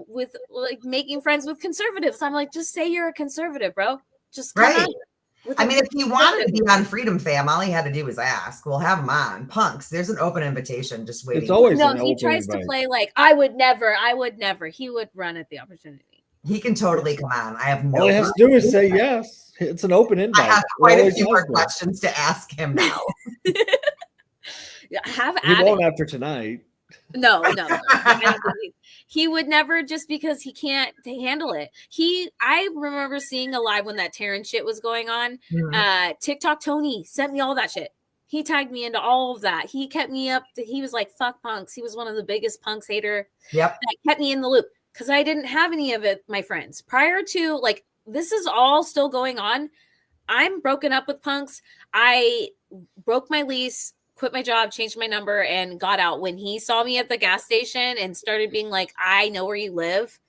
With like making friends with conservatives. I'm like, just say you're a conservative, bro. Just come on. I mean, if he wanted to be on Freedom Fam, all he had to do was ask. We'll have him on. Punks, there's an open invitation just waiting. It's always he tries to play like, I would never. He would run at the opportunity. He can totally come on. I have no. All he has to do is say yes. It's an open invite. I have quite a few more questions to ask him now. He won't after tonight. No. He would never, just because he can't handle it. I remember seeing a live when that Taryn shit was going on. TikTok Tony sent me all that shit. He tagged me into all of that. He kept me up. He was like, fuck punks. He was one of the biggest punks hater. Yep. That kept me in the loop because I didn't have any of it, my friends. Prior to like, this is all still going on. I'm broken up with punks. I broke my lease, quit my job, changed my number, and got out. When he saw me at the gas station and started being like, I know where you live,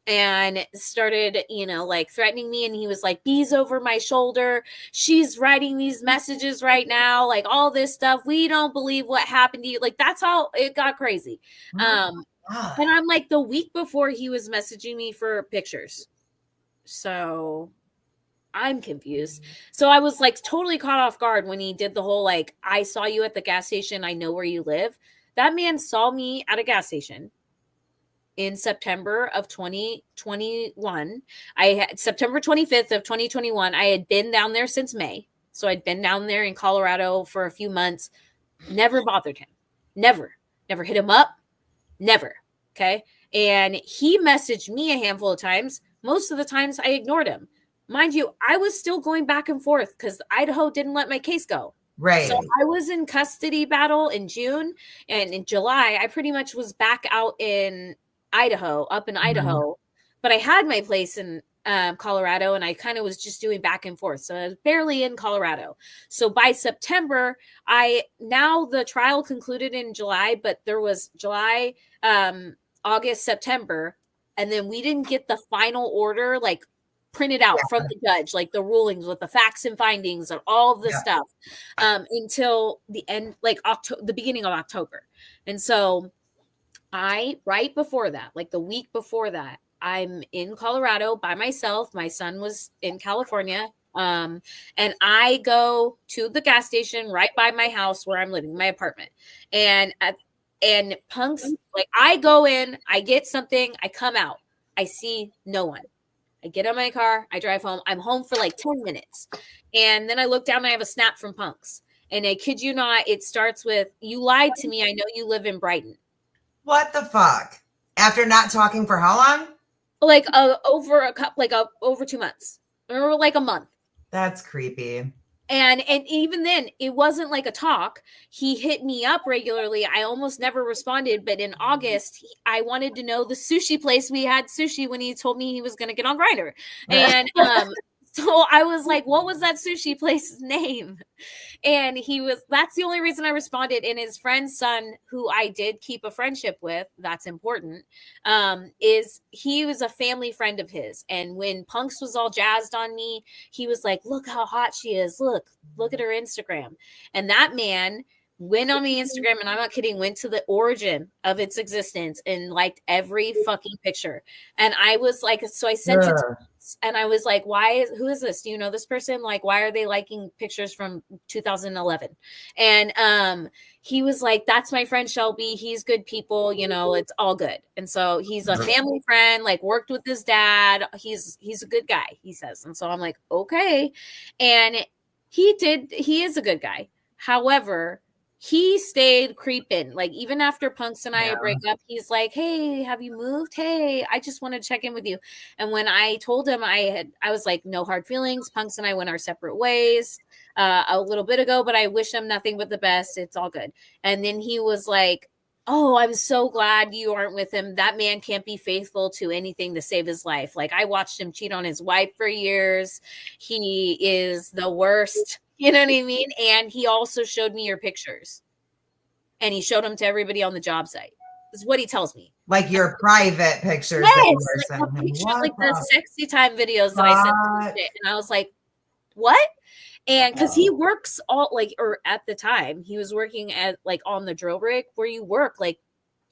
and started, like threatening me. And he was like, bees over my shoulder. She's writing these messages right now, like all this stuff. We don't believe what happened to you. Like, that's how it got crazy. And I'm like, the week before he was messaging me for pictures. So I'm confused. So I was like totally caught off guard when he did the whole, like, I saw you at the gas station. I know where you live. That man saw me at a gas station in September of 2021. September 25th of 2021. I had been down there since May. So I'd been down there in Colorado for a few months. Never bothered him. Never hit him up. Never. Okay. And he messaged me a handful of times. Most of the times I ignored him. Mind you, I was still going back and forth because Idaho didn't let my case go. Right. So I was in custody battle in June, and in July, I pretty much was back out in Idaho, up in Idaho. But I had my place in Colorado, and I kind of was just doing back and forth. So I was barely in Colorado. So by September, now the trial concluded in July, but there was July, August, September, and then we didn't get the final order like printed out from the judge, like the rulings with the facts and findings and all of this stuff, until the end, like the beginning of October. And so right before that, like the week before that, I'm in Colorado by myself. My son was in California. And I go to the gas station right by my house where I'm living, my apartment. And Punk's like, I go in, I get something, I come out, I see no one. I get in my car, I drive home. I'm home for like 10 minutes. And then I look down and I have a snap from Punk's. And I kid you not, it starts with, you lied to me. I know you live in Brighton. What the fuck? After not talking for how long? Like over 2 months or like a month. That's creepy. And even then, it wasn't like a talk. He hit me up regularly. I almost never responded. But in August, I wanted to know the sushi place we had sushi when he told me he was going to get on Grindr. And so I was like, what was that sushi place's name? And that's the only reason I responded. And his friend's son, who I did keep a friendship with, that's important, he was a family friend of his. And when Punks was all jazzed on me, he was like, look how hot she is. Look at her Instagram. And that man went on my Instagram, and I'm not kidding, went to the origin of its existence and liked every fucking picture. And I was like, so I sent it to and I was like, who is this? Do you know this person? Like, why are they liking pictures from 2011? And he was like, that's my friend Shelby. He's good people, it's all good. And so he's a family friend, like worked with his dad. He's a good guy, he says. And so I'm like, okay. And he is a good guy. However, he stayed creeping. Like, even after Punks and I break up, he's like, hey, have you moved? Hey, I just want to check in with you. And when I told him I was like, no hard feelings. Punks and I went our separate ways a little bit ago, but I wish him nothing but the best. It's all good. And then he was like, oh, I'm so glad you aren't with him. That man can't be faithful to anything to save his life. Like, I watched him cheat on his wife for years. He is the worst. You know what I mean? And he also showed me your pictures. And he showed them to everybody on the job site. This is what he tells me. Like your private pictures. Yes, like the sexy time videos that I sent him. And I was like, what? And because he works at the time, he was working at like on the drill rig where you work like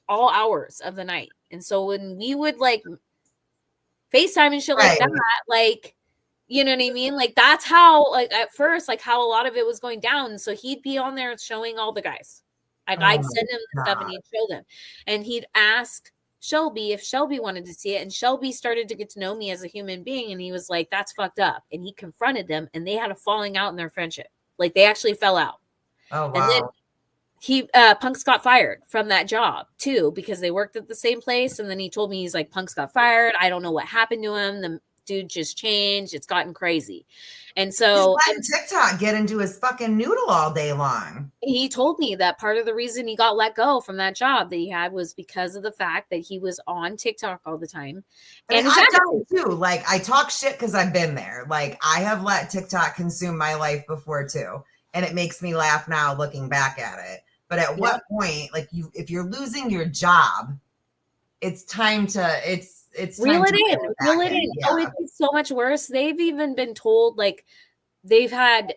all hours of the night. And so when we would like FaceTime and shit like that, like, you know what I mean? Like, that's how, like, at first, like, how a lot of it was going down. So he'd be on there showing all the guys. Like, I'd send him the stuff and he'd show them. And he'd ask Shelby if Shelby wanted to see it. And Shelby started to get to know me as a human being. And he was like, that's fucked up. And he confronted them. And they had a falling out in their friendship. Like, they actually fell out. Oh, wow. And then Punks got fired from that job, too, because they worked at the same place. And then he told me, he's like, Punks got fired. I don't know what happened to him. The dude just changed. It's gotten crazy. And so he's letting TikTok get into his fucking noodle all day long. He told me that part of the reason he got let go from that job that he had was because of the fact that he was on TikTok all the time. And I've done it too. Like, I talk shit because I've been there. Like, I have let TikTok consume my life before too. And it makes me laugh now looking back at it. But at what point, like, if you're losing your job, it's time to reel it in. Yeah. Oh, it's so much worse. They've even been told, like, they've had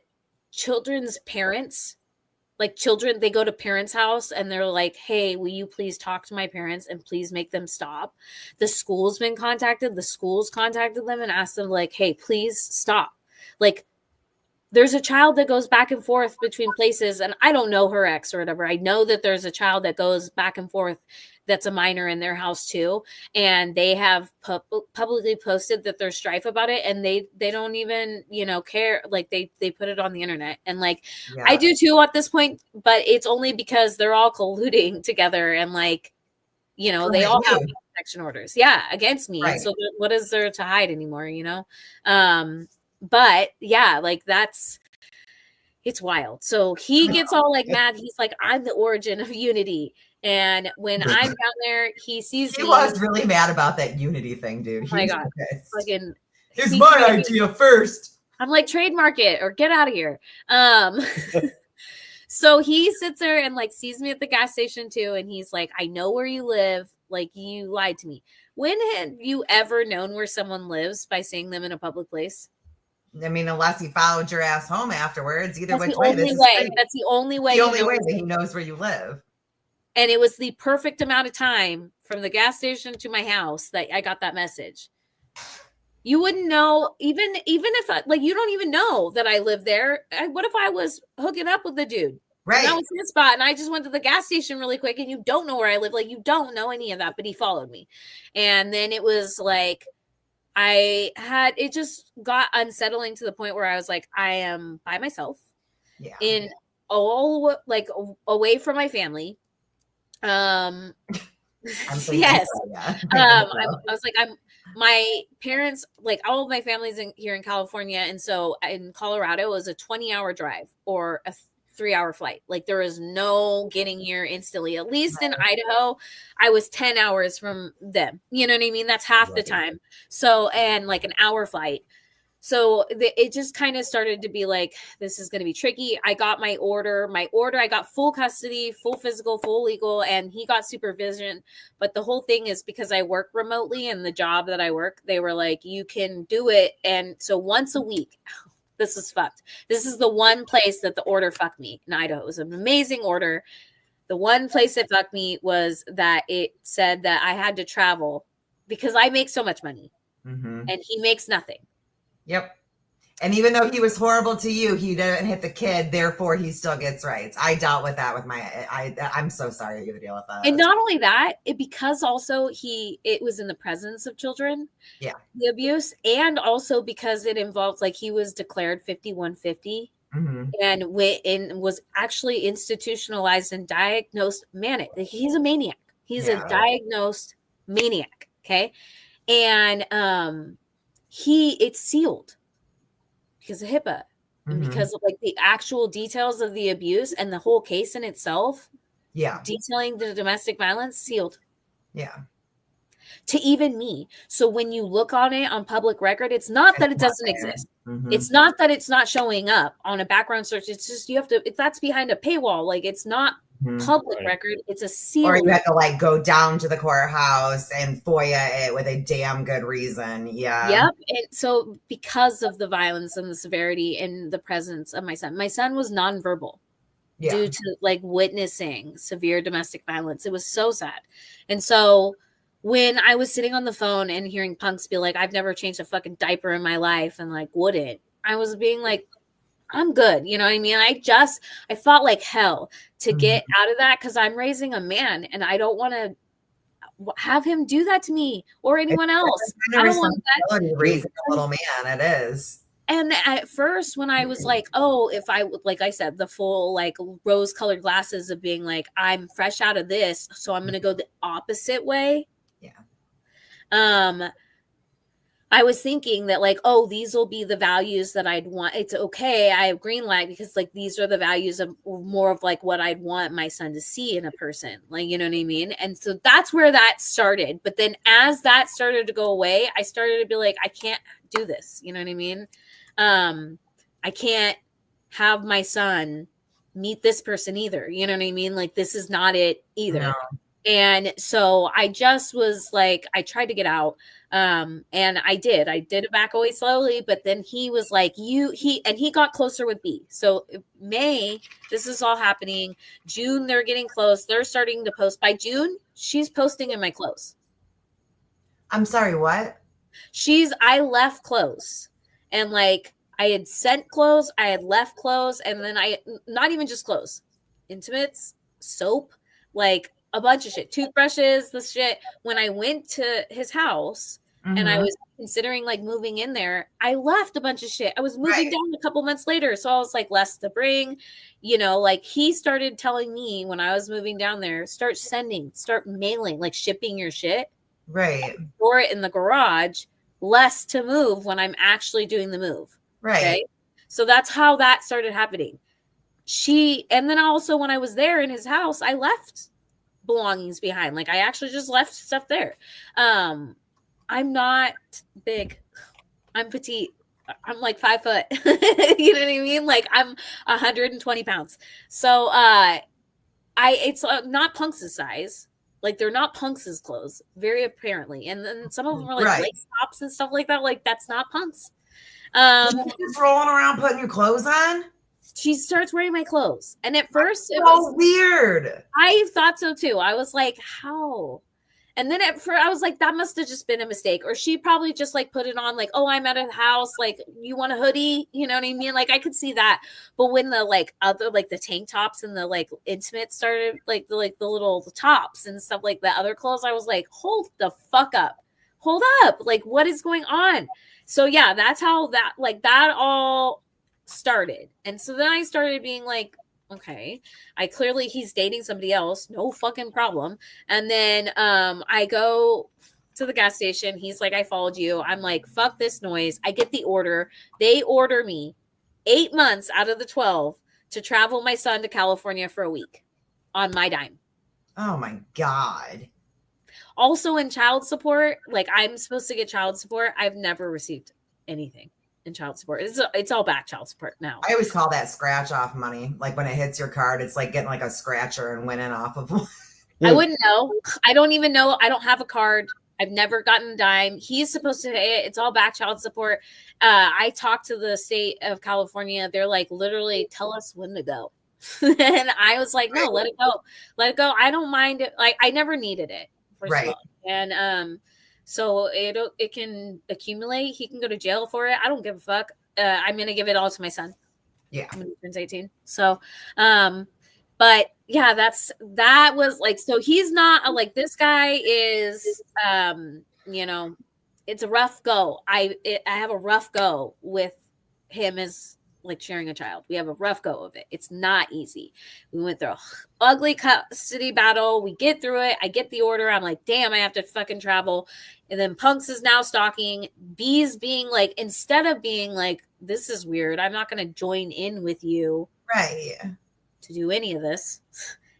children's parents, like children, they go to parents' house and they're like, hey, will you please talk to my parents and please make them stop? The school's been contacted. The school's contacted them and asked them, like, hey, please stop. Like, there's a child that goes back and forth between places, and I don't know her ex or whatever. I know that there's a child that goes back and forth that's a minor in their house too, and they have publicly posted that there's strife about it, and they don't even care. Like, they put it on the internet, and like I do too at this point, but it's only because they're all colluding together, and like they all have protection orders, against me. Right. So what is there to hide anymore? But yeah, like it's wild. So he gets all like mad. He's like, I'm the origin of unity. And when I'm down there, he sees me. He was really mad about that unity thing, dude. Oh my God. Fucking, it's my idea first. I'm like, trademark it or get out of here. So he sits there and like sees me at the gas station too. And he's like, I know where you live. Like, you lied to me. When have you ever known where someone lives by seeing them in a public place? I mean, unless he followed your ass home afterwards, either That's which the way. only way. That's the only way. The only way that he knows where you live. And it was the perfect amount of time from the gas station to my house that I got that message. You wouldn't know, even if you don't even know that I live there. What if I was hooking up with the dude? Right. And that was his spot, and I just went to the gas station really quick, and you don't know where I live. Like, you don't know any of that, but he followed me. And then it was like, it just got unsettling to the point where I was like, I am by myself. Yeah. In all, like, away from my family. Yes. I was like, my parents, like, all of my family's here in California. And so in Colorado, it was a 20-hour drive or a 3-hour flight. Like, there is no getting here instantly. At least in Idaho, I was 10 hours from them. You know what I mean? That's half the time. So, and like an hour flight. So it just kind of started to be like, this is going to be tricky. I got my order, I got full custody, full physical, full legal, and he got supervision. But the whole thing is because I work remotely and the job that I work, they were like, you can do it. And so once a week, this is fucked. This is the one place that the order fucked me in Idaho. It was an amazing order. The one place that fucked me was that it said that I had to travel because I make so much money and he makes nothing. Yep. And even though he was horrible to you, he didn't hit the kid, therefore he still gets rights. I dealt with that with I'm so sorry that you had to deal with that. And not only that, because also it was in the presence of children. Yeah. The abuse, and also because it involved, like, he was declared 5150 and was actually institutionalized and diagnosed manic. He's a maniac. He's a diagnosed maniac. Okay. And it's sealed because of HIPAA and because of, like, the actual details of the abuse and the whole case in itself. Yeah. Detailing the domestic violence, sealed. Yeah. To even me. So when you look on it on public record, it's not that it doesn't exist. It's not that it's not showing up on a background search. It's just that's behind a paywall. Like, it's not public record. It's a seal. Or you have to, like, go down to the courthouse and FOIA it with a damn good reason. Yeah. Yep. And so because of the violence and the severity and the presence of my son was nonverbal due to, like, witnessing severe domestic violence. It was so sad. And so when I was sitting on the phone and hearing punks be like, I've never changed a fucking diaper in my life, and, like, wouldn't, I was being like, I'm good. You know what I mean? I fought like hell to get out of that because I'm raising a man and I don't want to have him do that to me or anyone else. I don't want that. Raising a little man, it is. And at first, when I was like, oh, if I, like I said, the full, like, rose-colored glasses of being like, I'm fresh out of this, so I'm going to go the opposite way. Yeah. I was thinking that, like, oh, these will be the values that I'd want. It's okay. I have green light because, like, these are the values of more of, like, what I'd want my son to see in a person. Like, you know what I mean? And so that's where that started. But then as that started to go away, I started to be like, I can't do this. You know what I mean? I can't have my son meet this person either. You know what I mean? Like, this is not it either. No. And so I just was like, I tried to get out. And I did back away slowly, but then he was like, he got closer with B. So May, this is all happening. June, they're getting close. They're starting to post. By June, she's posting in my clothes. I'm sorry, what? I left clothes, and, like, I had sent clothes, I had left clothes, and then not even just clothes, intimates, soap, like, a bunch of shit, toothbrushes, this shit. When I went to his house and I was considering, like, moving in there, I left a bunch of shit. I was moving down a couple months later. So I was like, less to bring, you know, like, he started telling me when I was moving down there, start mailing, like, shipping your shit. Right. Store it in the garage, less to move when I'm actually doing the move. Right. Okay? So that's how that started happening. And then also when I was there in his house, I left belongings behind. Like, I actually just left stuff there. I'm not big. I'm petite. I'm like 5 foot. You know what I mean? Like, I'm 120 pounds. So it's not Punk's size. Like they're not Punks' clothes, very apparently. And then some of them are like Right. lace tops and stuff like that. Like that's not Punks. Just rolling around putting your clothes on. She starts wearing my clothes, and at first it So was weird. I thought so too. I was like, how? And then at first I was like, that must have just been a mistake. Or she probably just like put it on like, oh, I'm at a house. Like, you want a hoodie? You know what I mean? Like I could see that. But when the like other like the tank tops and the like intimates started like the little tops and stuff like the other clothes, I was like, hold the fuck up. Hold up. Like, what is going on? So yeah, that's how that all started. And so then I started being like, okay, he's dating somebody else, no fucking problem. And then I go to the gas station. He's like, I followed you. I'm like, fuck this noise. I get the order. They order me 8 months out of the 12 to travel my son to California for a week on my dime. Oh my God. Also in child support, like I'm supposed to get child support. I've never received anything in child support. It's all back child support now. I always call that scratch off money. Like when it hits your card, it's like getting like a scratcher and winning off of one. I wouldn't know. I don't even know. I don't have a card. I've never gotten a dime. He's supposed to pay it. It's all back child support. I talked to the state of California. They're like, literally, tell us when to go. And I was like, no, let it go. Let it go. I don't mind it. Like, I never needed it. First of all. And so it can accumulate. He can go to jail for it. I don't give a fuck. I'm gonna give it all to my son. Yeah. When he turns 18. So but yeah, that was like, so he's not like, this guy is you know, it's a rough go. I have a rough go with him as like sharing a child. We have a rough go of it. It's not easy. We went through a ugly custody battle. We get through it. I get the order. I'm like, damn, I have to fucking travel. And then Punks is now stalking. B's being like, instead of being like, this is weird, I'm not going to join in with you. Right. To do any of this.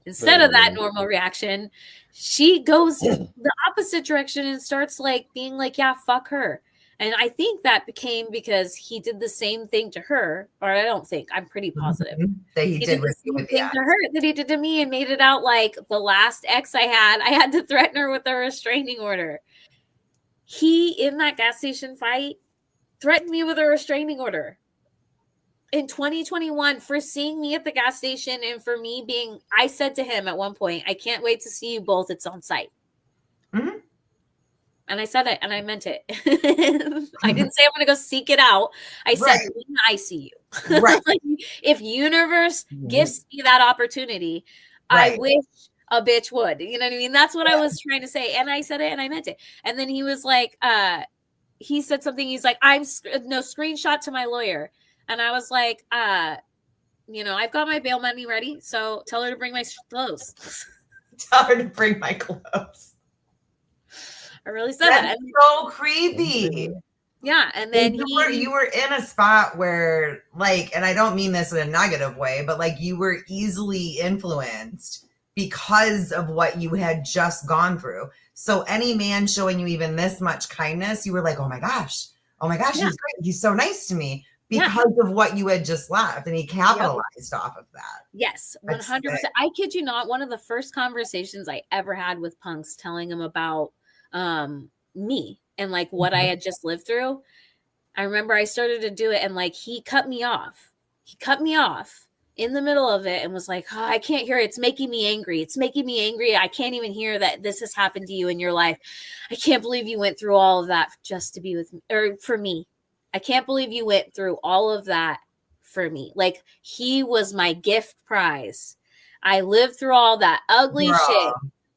Instead of that normal reaction, she goes the opposite direction and starts like being like, yeah, fuck her. And I think that became because he did the same thing to her, or I don't think, I'm pretty positive that he did the same thing to her that he did to me, and made it out like the last ex I had to threaten her with a restraining order. He, in that gas station fight, threatened me with a restraining order in 2021 for seeing me at the gas station, and for me being, I said to him at one point, I can't wait to see you both. It's on site. Mm-hmm. And I said it, and I meant it. I didn't say I'm going to go seek it out. I said, when I see you. Right. Like, if universe gives me that opportunity, I wish a bitch would. You know what I mean? That's what I was trying to say. And I said it, and I meant it. And then he was like, he said something. He's like, screenshot to my lawyer. And I was like, you know, I've got my bail money ready. So tell her to bring my clothes. Tell her to bring my clothes. I really said that. So creepy. Yeah. And then you were in a spot where, like, and I don't mean this in a negative way, but like you were easily influenced because of what you had just gone through. So any man showing you even this much kindness, you were like, oh my gosh, he's great. He's so nice to me. Because of what you had just left, and he capitalized off of that. Yes, 100%. I kid you not, one of the first conversations I ever had with Punks, telling him about me and like what I had just lived through. I remember I started to do it, and like he cut me off. He cut me off in the middle of it and was like, oh, I can't hear it. It's making me angry. It's making me angry. I can't even hear that this has happened to you in your life. I can't believe you went through all of that just to be with me, or for me. I can't believe you went through all of that for me. Like, he was my gift prize. I lived through all that ugly shit,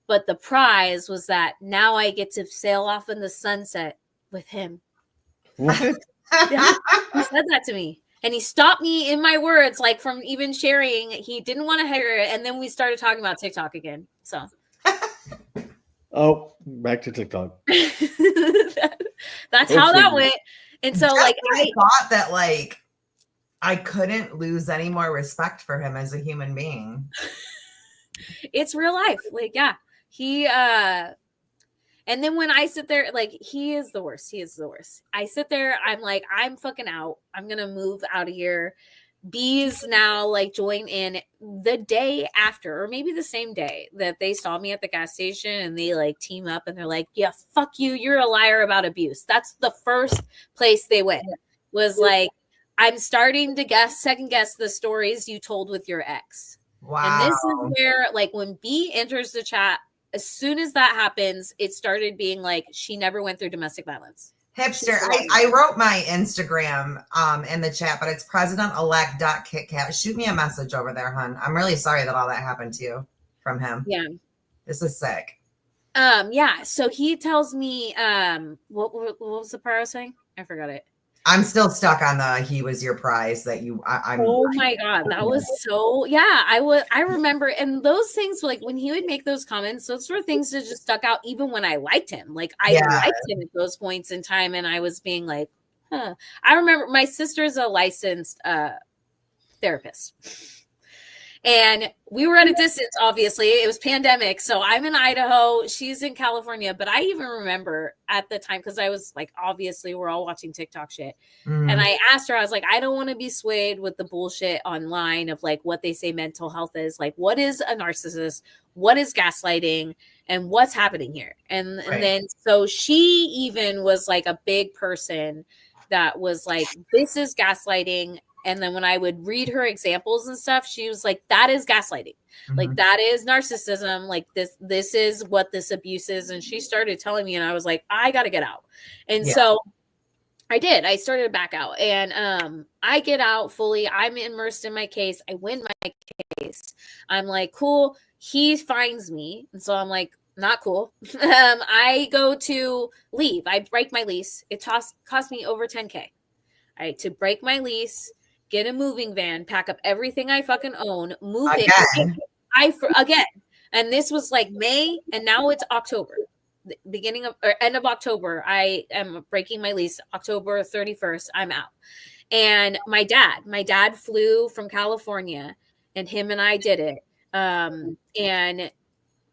but the prize was that now I get to sail off in the sunset with him. What? Yeah, he said that to me. And he stopped me in my words, like from even sharing. He didn't want to hear it. And then we started talking about TikTok again. So. Oh, back to TikTok. That's how that went. And so, like, I thought that, like, I couldn't lose any more respect for him as a human being. It's real life. Like, yeah, he, and then when I sit there, like, he is the worst. He is the worst. I sit there, I'm like, I'm fucking out. I'm going to move out of here. Bees now like join in the day after, or maybe the same day that they saw me at the gas station, and they like team up and they're like, yeah, fuck you, you're a liar about abuse. That's the first place they went, was like, I'm starting to second guess the stories you told with your ex. Wow. And this is where, like, when B enters the chat, as soon as that happens, it started being like, she never went through domestic violence. Hipster, I wrote my Instagram in the chat, but it's president-elect.kitkat. Shoot me a message over there, hun. I'm really sorry that all that happened to you from him. Yeah. This is sick. Yeah. So he tells me, what was the part I was saying? I forgot it. I'm still stuck on the he was your prize that you oh my god, that was so I remember, and those things, like when he would make those comments, those were things that just stuck out even when I liked him. Like I liked him at those points in time, and I was being like, huh. I remember my sister's a licensed therapist. And we were at a distance, obviously. It was pandemic. So I'm in Idaho. She's in California. But I even remember at the time, because I was like, obviously, we're all watching TikTok shit. Mm. And I asked her, I was like, I don't want to be swayed with the bullshit online of like what they say mental health is. Like, what is a narcissist? What is gaslighting? And what's happening here? And then, so she even was like a big person that was like, this is gaslighting. And then when I would read her examples and stuff, she was like, that is gaslighting. Mm-hmm. Like, that is narcissism. Like, this is what this abuse is. And she started telling me, and I was like, I got to get out. And so I did. I started to back out. And I get out fully. I'm immersed in my case. I win my case. I'm like, cool. He finds me. And so I'm like, not cool. I go to leave. I break my lease. It cost me over $10K. To break my lease, get a moving van, pack up everything I fucking own, move it. Again. And this was like May, and now it's October. Beginning of or end of October, I am breaking my lease. October 31st, I'm out. And my dad flew from California, and him and I did it. And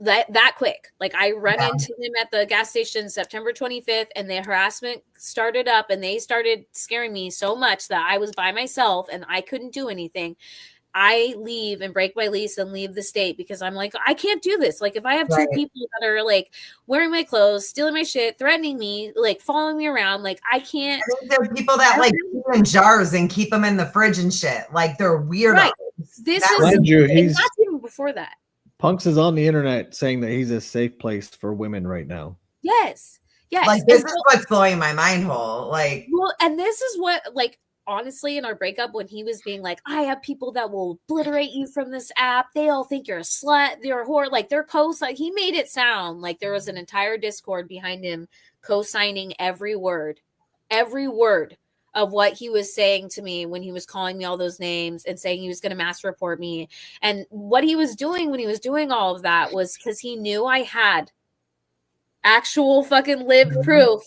that quick. Like I run into him at the gas station September 25th, and the harassment started up, and they started scaring me so much that I was by myself and I couldn't do anything. I leave and break my lease and leave the state because I'm like, I can't do this. Like if I have two people that are like wearing my clothes, stealing my shit, threatening me, like following me around, like I can't. I think there are people that like keep in jars and keep them in the fridge and shit. Like they're weirdos. Right. This is not even before that. Punks is on the internet saying that he's a safe place for women right now. Yes. Like this is what's blowing my mind whole. Like, well, and this is what, like, honestly, in our breakup, when he was being like, I have people that will obliterate you from this app. They all think you're a slut. They're a whore. Like they're like he made it sound like there was an entire Discord behind him co-signing every word of what he was saying to me when he was calling me all those names and saying he was going to mass report me. And what he was doing when he was doing all of that was because he knew I had actual fucking live proof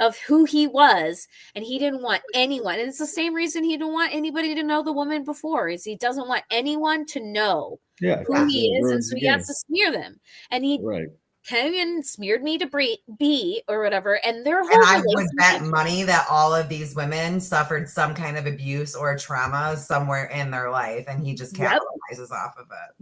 of who he was, and he didn't want anyone. And it's the same reason he didn't want anybody to know the woman before, is he doesn't want anyone to know who he is, and so he has to smear them. And he came and smeared me to B or whatever, and their whole I would bet money that all of these women suffered some kind of abuse or trauma somewhere in their life, and he just capitalizes off of it.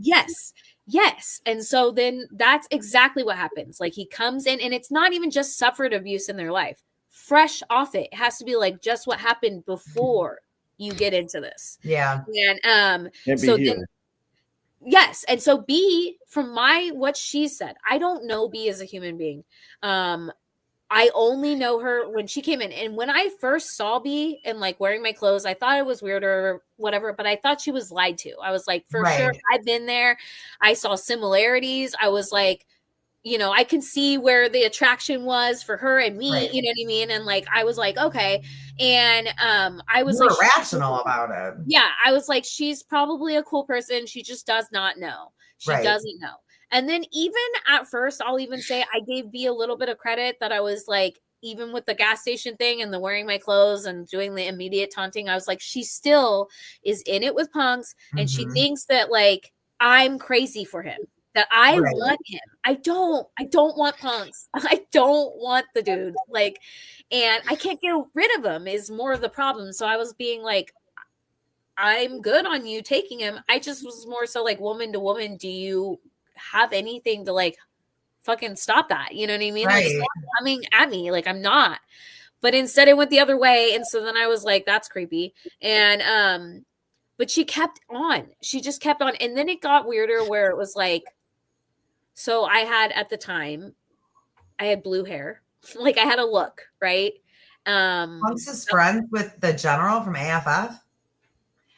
Yes. And so then that's exactly what happens. Like he comes in, and it's not even just suffered abuse in their life. Fresh off it has to be like just what happened before you get into this. Yeah. And so then, yes. And so B, from what she said, I don't know B as a human being. I only know her when she came in. And when I first saw B and like wearing my clothes, I thought it was weird or whatever, but I thought she was lied to. I was like, for sure, I've been there. I saw similarities. I was like, you know, I can see where the attraction was for her and me, you know what I mean? And like, I was like, okay. And I was like, rational about it. Yeah. I was like, she's probably a cool person. She just does not know. She doesn't know. And then even at first, I'll even say I gave B a little bit of credit that I was like, even with the gas station thing and the wearing my clothes and doing the immediate taunting, I was like, she still is in it with punks. And she thinks that like, I'm crazy for him, that I want him. I don't want punks. I don't want the dude. Like, and I can't get rid of him is more of the problem. So I was being like, I'm good on you taking him. I just was more so like woman to woman. Do you have anything to like fucking stop that? You know what I mean? Right. Like, stop coming at me. Like, I'm not. But instead it went the other way. And so then I was like, that's creepy. And but she kept on. She just kept on. And then it got weirder where it was like, so I had at the time, I had blue hair. Like I had a look, right? Punk's is friends with the general from AFF.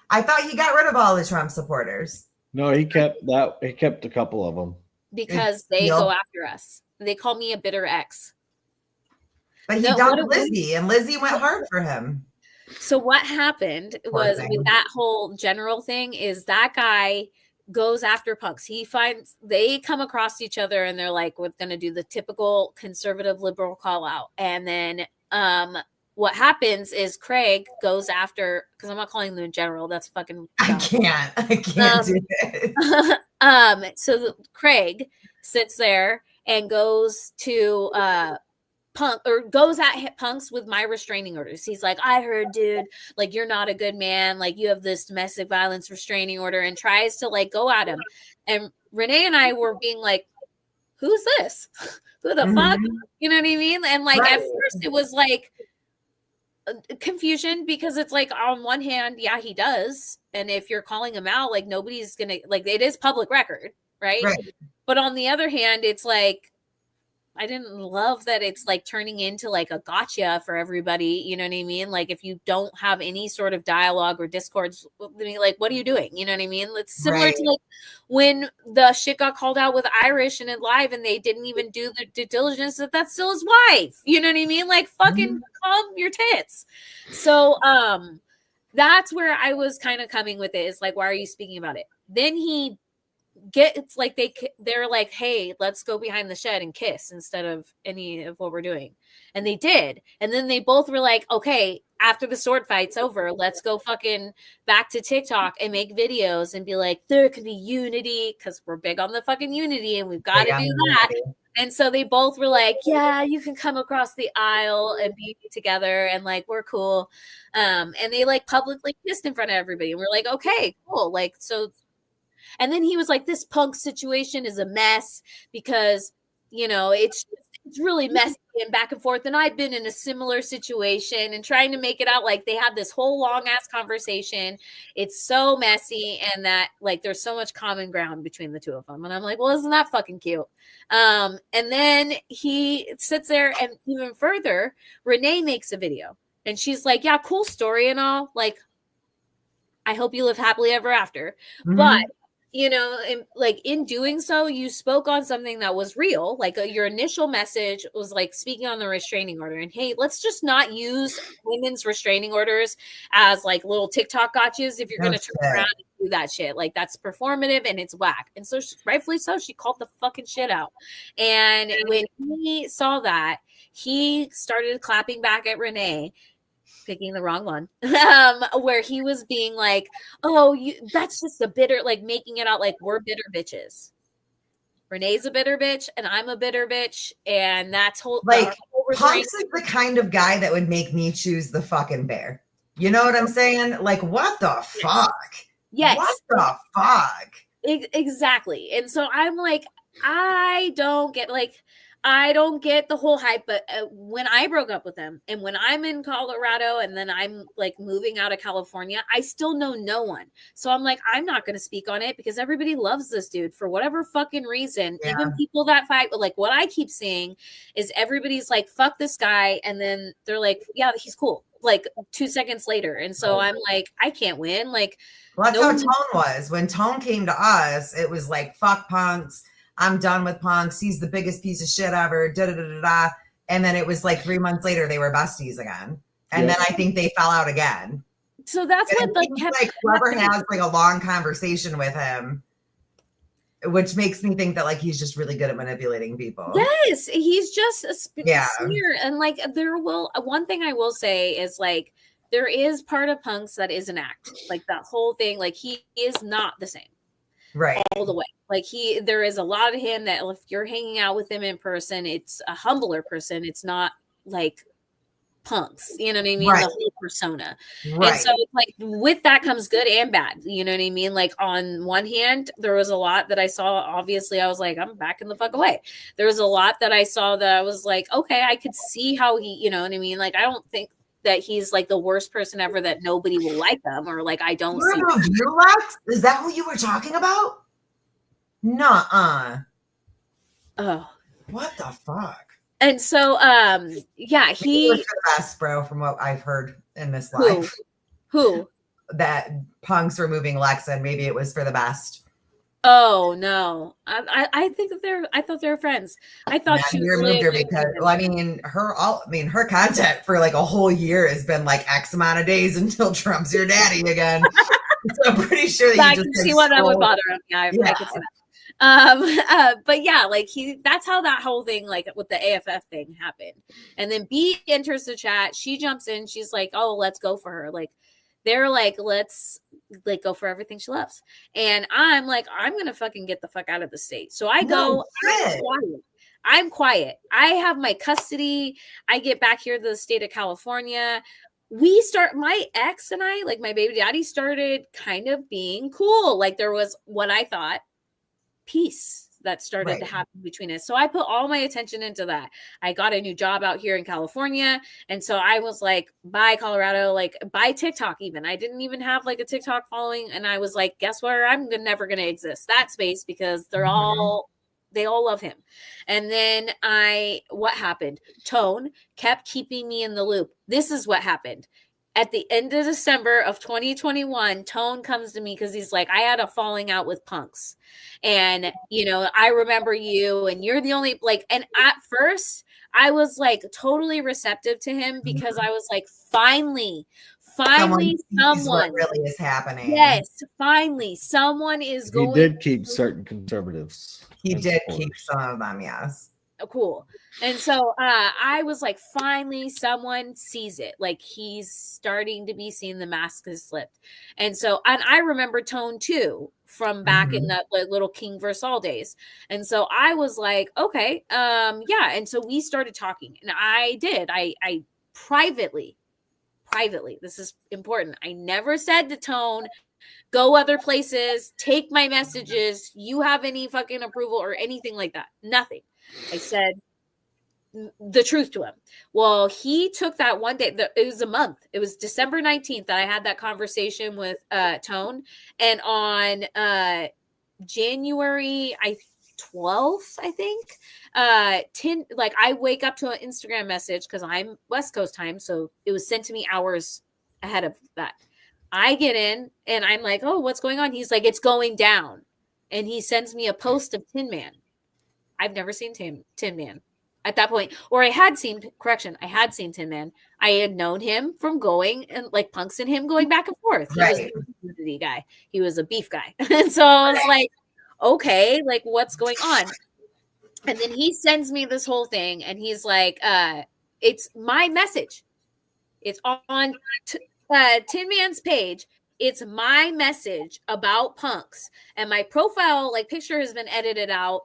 I thought he got rid of all the Trump supporters. No, he kept a couple of them. Because they go after us. They call me a bitter ex. But he dumped Lizzie, and Lizzie went hard for him. So what happened was with that whole general thing is that guy goes after punks. They come across each other and they're like, we're going to do the typical conservative liberal call out. And then what happens is Craig goes after, because I'm not calling them general. That's fucking dumb. I can't do it. So Craig sits there and goes to Punk or goes at punks with my restraining orders. He's like, I heard, dude, like you're not a good man, like you have this domestic violence restraining order, and tries to like go at him. And Renee and I were being like, who's this? Who the fuck? You know what I mean? And like at first it was like confusion, because it's like on one hand, yeah, he does, and if you're calling him out, like nobody's gonna, like, it is public record, right? But on the other hand, it's like I didn't love that it's like turning into like a gotcha for everybody. You know what I mean? Like if you don't have any sort of dialogue or discords, like what are you doing? You know what I mean? It's similar to like when the shit got called out with Irish and it live, and they didn't even do the due diligence that that's still his wife. You know what I mean? Like fucking calm your tits. So that's where I was kind of coming with it. Is like, why are you speaking about it? Then it's like they're like, hey, let's go behind the shed and kiss instead of any of what we're doing. And they did. And then they both were like, okay, after the sword fight's over, let's go fucking back to TikTok and make videos and be like, there can be unity, because we're big on the fucking unity and we've got to do that. And so they both were like, yeah, you can come across the aisle and be together and like we're cool. And they like publicly kissed in front of everybody. And we're like, okay, cool. Like, so. And then he was like, this punk situation is a mess because, you know, it's really messy and back and forth. And I've been in a similar situation, and trying to make it out like they had this whole long ass conversation. It's so messy, and that like there's so much common ground between the two of them. And I'm like, well, isn't that fucking cute? And then he sits there, and even further, Renee makes a video and she's like, yeah, cool story and all. Like, I hope you live happily ever after. But you know, in doing so, you spoke on something that was real. Like your initial message was like speaking on the restraining order, and hey, let's just not use women's restraining orders as like little TikTok gotchas. If you're going to turn around and do that shit, like that's performative and it's whack. And so rightfully so, she called the fucking shit out. And when he saw that, he started clapping back at Renee, picking the wrong one, where he was being like, oh, that's just a bitter, like making it out like we're bitter bitches. Renee's a bitter bitch and I'm a bitter bitch, and that's like Punks is the kind of guy that would make me choose the fucking bear. You know what I'm saying? Like, what the fuck? Yes. What the fuck? Exactly. And so I'm like, I don't get the whole hype, but when I broke up with him and when I'm in Colorado and then I'm like moving out of California, I still know no one. So I'm like, I'm not going to speak on it because everybody loves this dude for whatever fucking reason. Yeah. Even people that fight, but like what I keep seeing is everybody's like, fuck this guy. And then they're like, yeah, he's cool. Like 2 seconds later. And so I'm like, I can't win. Like, well, that's how Tone was. When Tone came to us, it was like, fuck Punks. I'm done with Punks. He's the biggest piece of shit ever. Da da da da da. And then it was like 3 months later, they were besties again. And then I think they fell out again. So that's what like whoever has like a long conversation with him, which makes me think that like he's just really good at manipulating people. Yes, he's just a smear. And like one thing I will say is like there is part of Punks that is an act. Like that whole thing, like he is not the same. Right. All the way. Like there is a lot of him that if you're hanging out with him in person, it's a humbler person. It's not like punks, you know what I mean? Right. The whole persona. Right. And so like with that comes good and bad, you know what I mean? Like on one hand, there was a lot that I saw, obviously I was like, I'm backing the fuck away. There was a lot that I saw that I was like, okay, I could see how he, you know what I mean? Like I don't think that he's like the worst person ever, that nobody will like him, or like I don't see you, Lex? Is that who you were talking about? Nuh-uh. Oh, what the fuck? And so yeah, he was the best, bro, from what I've heard in this life. Who? That punks removing Lexa, and maybe it was for the best. Oh no, I think that I thought they were friends. I thought she removed her because, well, I mean, her content for like a whole year has been like X amount of days until Trump's your daddy again. So I'm pretty sure that I can see why that would bother him. Yeah, I can see that. But yeah, like that's how that whole thing, like with the AFF thing, happened. And then B enters the chat. She jumps in. She's like, "Oh, let's go for her." Like they're like, "Let's like go for everything she loves." And I'm like, I'm gonna fucking get the fuck out of the state. So I go. I'm quiet. I have my custody. I get back here to the state of California. My ex and I, like my baby daddy, started kind of being cool. Like there was what I thought peace that started to happen between us. So I put all my attention into that. I got a new job out here in California. And so I was like, bye Colorado, like bye TikTok even. I didn't even have like a TikTok following. And I was like, guess where? I'm never going to exist that space because they all love him. And then what happened? Tone kept keeping me in the loop. This is what happened. At the end of December of 2021, Tone comes to me because he's like, I had a falling out with punks. And, you know, I remember you and you're the only, like, and at first I was like totally receptive to him because I was like, finally someone what really is happening. Yes, finally someone is going. He did keep certain conservatives. He did keep some of them, yes. Cool. And so I was like, finally someone sees it. Like he's starting to be seen, the mask has slipped. And so, and I remember Tone too from back in that little King versus All days. And so I was like, okay, yeah. And so we started talking, and I privately, this is important. I never said to Tone, go other places, take my messages, you have any fucking approval or anything like that. Nothing. I said the truth to him. Well, he took that one day. It was a month. It was December 19th that I had that conversation with Tone. And on January 12th, I think, I wake up to an Instagram message because I'm West Coast time. So it was sent to me hours ahead of that. I get in and I'm like, oh, what's going on? He's like, it's going down. And he sends me a post of Tin Man. I've never seen Tin Man at that point. Or I had seen Tin Man. I had known him from going and like punks and him going back and forth. He was a community guy. He was a beef guy. And so I was like, okay, like what's going on? And then he sends me this whole thing and he's like, it's my message. It's on Tin Man's page. It's my message about punks, and my profile like picture has been edited out,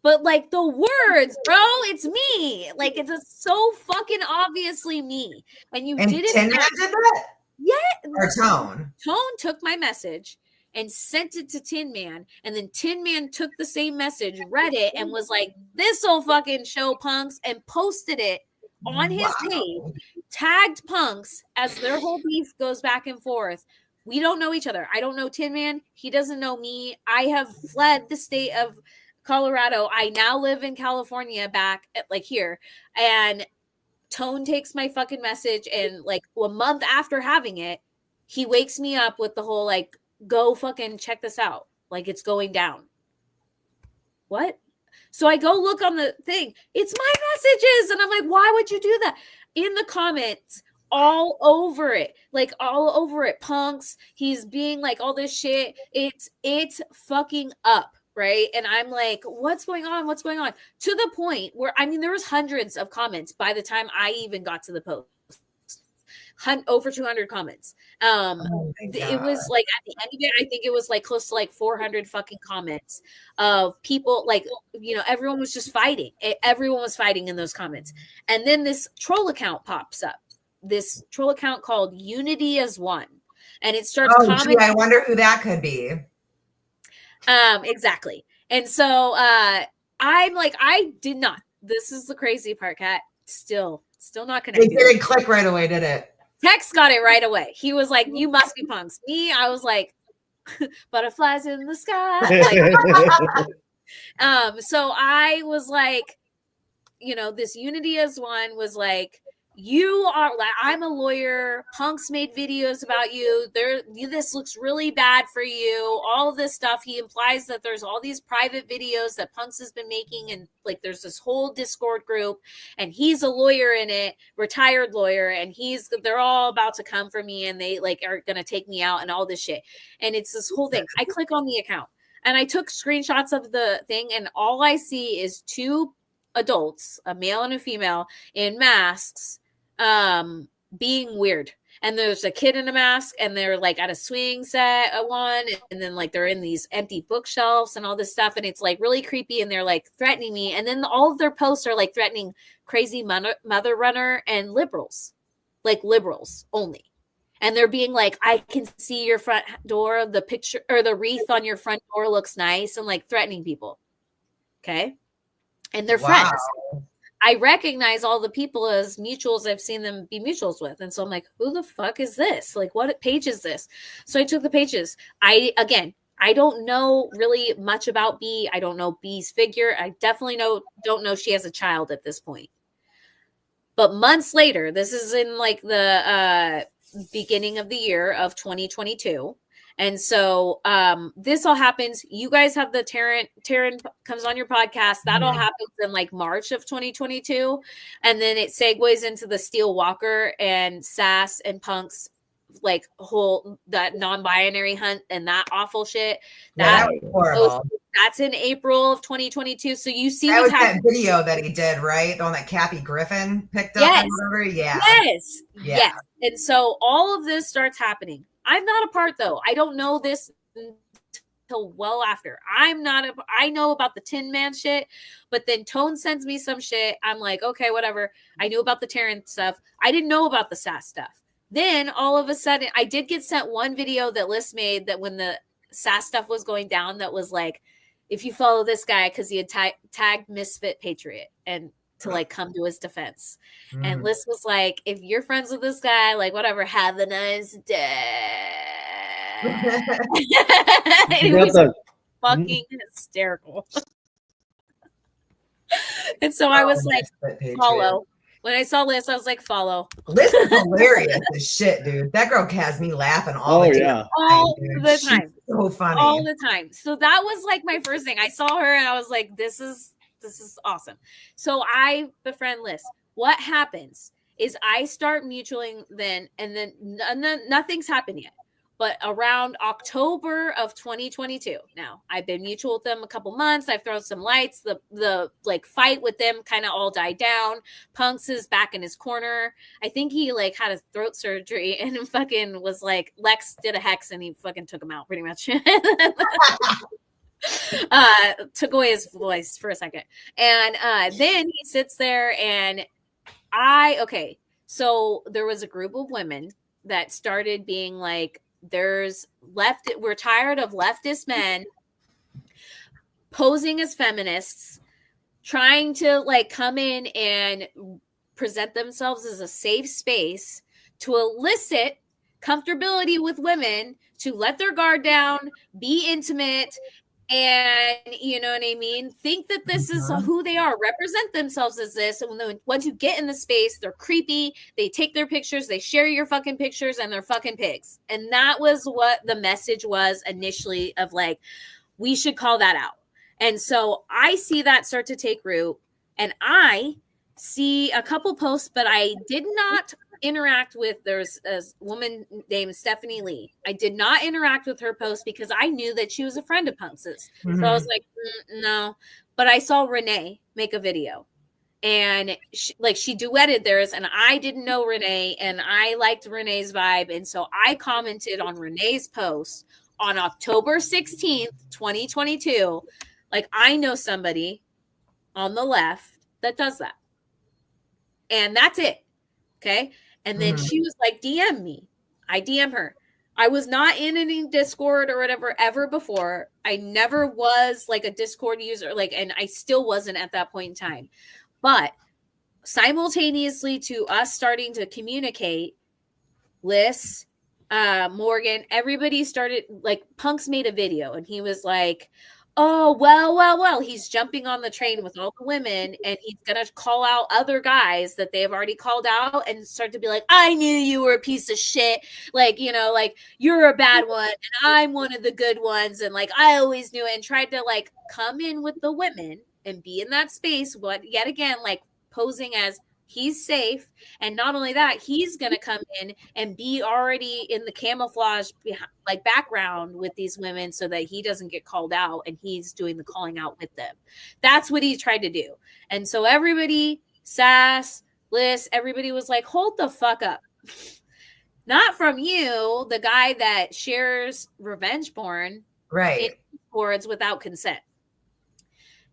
but like the words, bro, it's me. Like it's so fucking obviously me. And you didn't. Tin Man did that? Yeah. Or Tone? Tone took my message and sent it to Tin Man, and then Tin Man took the same message, read it, and was like, "This'll fucking show punks," and posted it on his page, tagged punks as their whole beef goes back and forth. We don't know each other. I don't know Tin Man. He doesn't know me. I have fled the state of Colorado. I now live in California back at like here. And Tone takes my fucking message, and like a month after having it, he wakes me up with the whole like, go fucking check this out. Like it's going down. What? So I go look on the thing. It's my messages. And I'm like, why would you do that? In the comments, all over it, punks. He's being like all this shit. It's fucking up, right? And I'm like, what's going on? What's going on? To the point where, I mean, there was hundreds of comments by the time I even got to the post. Over 200 comments. It was like at the end of it, I think it was like close to like 400 fucking comments of people, like, you know, everyone was just fighting. Everyone was fighting in those comments. And then this troll account pops up. this troll account called Unity as One, and it starts commenting. I wonder who that could be. Exactly. And so I'm like, I did not. This is the crazy part, Kat. Still not connected. It didn't click right away, did it? Tex got it right away. He was like, "You must be punks." Me, I was like, "Butterflies in the sky." Like, so I was like, this Unity as One was like, you are like, I'm a lawyer. Punks made videos about you. This looks really bad for you. All of this stuff. He implies that there's all these private videos that Punks has been making, and like there's this whole Discord group, and he's a lawyer in it, retired lawyer, and they're all about to come for me, and they like are gonna take me out and all this shit. And it's this whole thing. I click on the account, and I took screenshots of the thing, and all I see is two adults, a male and a female, in masks, being weird. And there's a kid in a mask, and they're like at a swing set at one, and then like they're in these empty bookshelves and all this stuff, and it's like really creepy, and they're like threatening me. And then all of their posts are like threatening crazy mother runner and liberals, like liberals only. And they're being like, I can see your front door, the picture or the wreath on your front door looks nice, and like threatening people. Okay. And they're friends. I recognize all the people as mutuals I've seen them be mutuals with. And so I'm like, who the fuck is this? Like, what page is this? So I took the pages. I don't know really much about B. I don't know B's figure. I definitely don't know she has a child at this point. But months later, this is in like the beginning of the year of 2022. And so this all happens. You guys have the Taryn comes on your podcast. That all happens in like March of 2022. And then it segues into the Steel Walker and Sass and Punk's like whole that non-binary hunt and that awful shit. That was horrible. That's in April of 2022. So you see what's happening. That video that he did, right? The one that Kathy Griffin picked up. Yes. Or whatever. Yeah. Yes. And so all of this starts happening. I'm not a part though. I don't know this until well after. I know about the Tin Man shit, but then Tone sends me some shit. I'm like, okay, whatever. I knew about the Taryn stuff. I didn't know about the Sass stuff. Then all of a sudden, I did get sent one video that Liz made that when the Sass stuff was going down, that was like, if you follow this guy, because he had tagged Misfit Patriot and to like come to his defense. And Liz was like, if you're friends with this guy, like whatever, have a nice day. It was fucking hysterical. And so I was like, follow. When I saw Liz, I was like, follow. Liz is hilarious as shit, dude. That girl has me laughing all the time. All the time. She's so funny. All the time. So that was like my first thing. I saw her and I was like, this is awesome. So I befriend Liz. What happens is I start mutualing then, and then nothing's happened yet. But around October of 2022, now I've been mutual with them a couple months. I've thrown some lights. The like fight with them kind of all died down. Punks is back in his corner. I think he like had a throat surgery and fucking was like, Lex did a hex and he fucking took him out pretty much. Took away his voice for a second. And then he sits there and so there was a group of women that started being like, we're tired of leftist men posing as feminists, trying to like come in and present themselves as a safe space to elicit comfortability with women, to let their guard down, be intimate, and you know what I mean, think that this is who they are, represent themselves as this. And once you get in the space, they're creepy, they take their pictures, they share your fucking pictures, and they're fucking pigs. And that was what the message was initially, of like, we should call that out. And so I see that start to take root, and I see a couple posts, but I did not interact with. There's a woman named Stephanie Lee. I did not interact with her post because I knew that she was a friend of Punks's. So I was like, no. But I saw Renee make a video, and she duetted theirs, and I didn't know Renee, and I liked Renee's vibe, and so I commented on Renee's post on October 16th, 2022. Like, I know somebody on the left that does that, and that's it. Okay. And then she was like, DM me. I DM her. I was not in any Discord or whatever ever before. I never was like a Discord user, like, and I still wasn't at that point in time. But simultaneously to us starting to communicate, Liz, Morgan, everybody started, like, Punks made a video and he was like, oh, well, he's jumping on the train with all the women and he's going to call out other guys that they have already called out and start to be like, I knew you were a piece of shit. Like, you know, like, you're a bad one and I'm one of the good ones. And like, I always knew it, and tried to like come in with the women and be in that space. But yet again, like posing as he's safe. And not only that, he's going to come in and be already in the camouflage like background with these women so that he doesn't get called out, and he's doing the calling out with them. That's what he tried to do. And so everybody, Sass, Liz, everybody was like, hold the fuck up. Not from you, the guy that shares revenge porn, right, in boards without consent.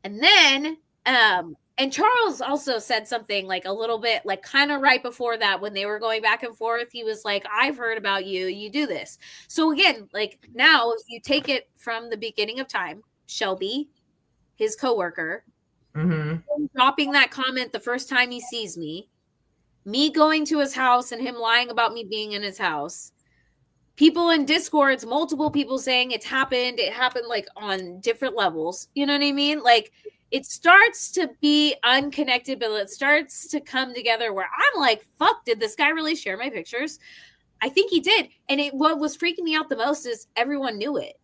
And then and Charles also said something like a little bit like kind of right before that when they were going back and forth. He was like, I've heard about you. You do this. So again, like now, if you take it from the beginning of time, Shelby, his coworker, dropping that comment the first time he sees me going to his house and him lying about me being in his house, people in Discords, multiple people saying it happened like on different levels. You know what I mean? Like, it starts to be unconnected, but it starts to come together where I'm like, fuck, did this guy really share my pictures? I think he did. And what was freaking me out the most is everyone knew it.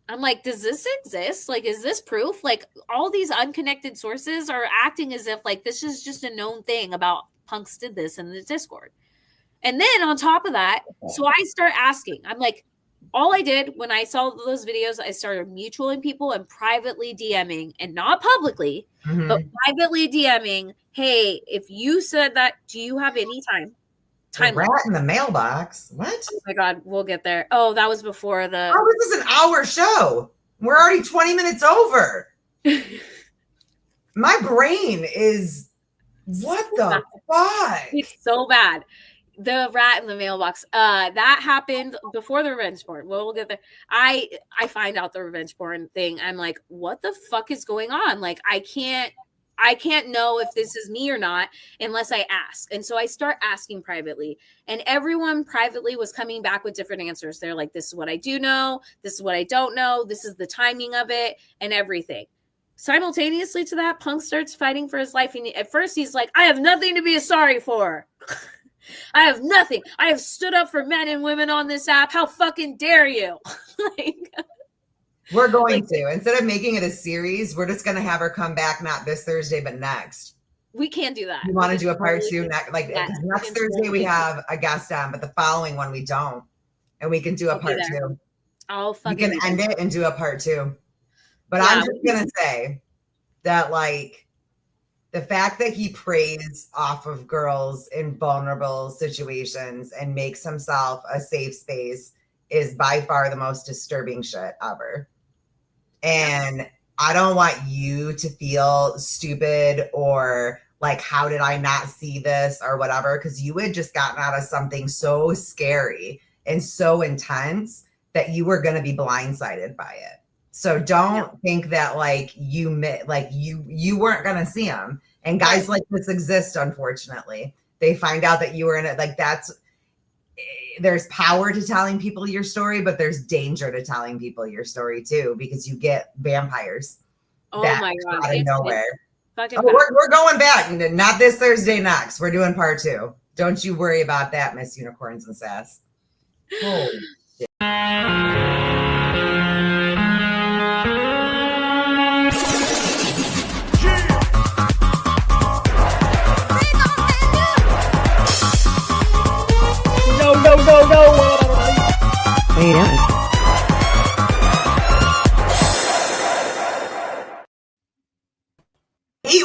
I'm like, does this exist? Like, is this proof? Like, all these unconnected sources are acting as if like this is just a known thing about Punks did this in the Discord. And then on top of that, so I start asking, I'm like, all I did when I saw those videos, I started mutualing people and privately DMing, and not publicly, but privately DMing. Hey, if you said that, do you have any time? Rat in the mailbox. What? Oh my God, we'll get there. Oh, that was before the. Oh, this is an hour show. We're already 20 minutes over. My brain is. What the fuck? It's so bad. The rat in the mailbox. That happened before the revenge porn. Well, we'll get there. I find out the revenge porn thing. I'm like, what the fuck is going on? Like, I can't know if this is me or not unless I ask. And so I start asking privately, and everyone privately was coming back with different answers. They're like, this is what I do know. This is what I don't know. This is the timing of it and everything. Simultaneously to that, Punk starts fighting for his life. And at first he's like, I have nothing to be sorry for. I have nothing. I have stood up for men and women on this app. How fucking dare you? Like, we're going to, instead of making it a series, we're just going to have her come back, not this Thursday, but next. We can't do that. You want to do a part two next, like next Thursday we have a guest on, but the following one we don't, and we can do a part two. Oh, fucking. We can end it and do a part two. But yeah, I'm just gonna say that, like, the fact that he preys off of girls in vulnerable situations and makes himself a safe space is by far the most disturbing shit ever. And I don't want you to feel stupid or like, how did I not see this or whatever? Because you had just gotten out of something so scary and so intense that you were going to be blindsided by it. So don't think that like you weren't going to see him. And guys like this exist, unfortunately. They find out that you were in it. Like, there's power to telling people your story, but there's danger to telling people your story too, because you get vampires. Oh my God. Out of nowhere. We're going back. Not this Thursday, next. We're doing part two. Don't you worry about that, Miss Unicorns and Sass. Holy shit. No. What are you doing?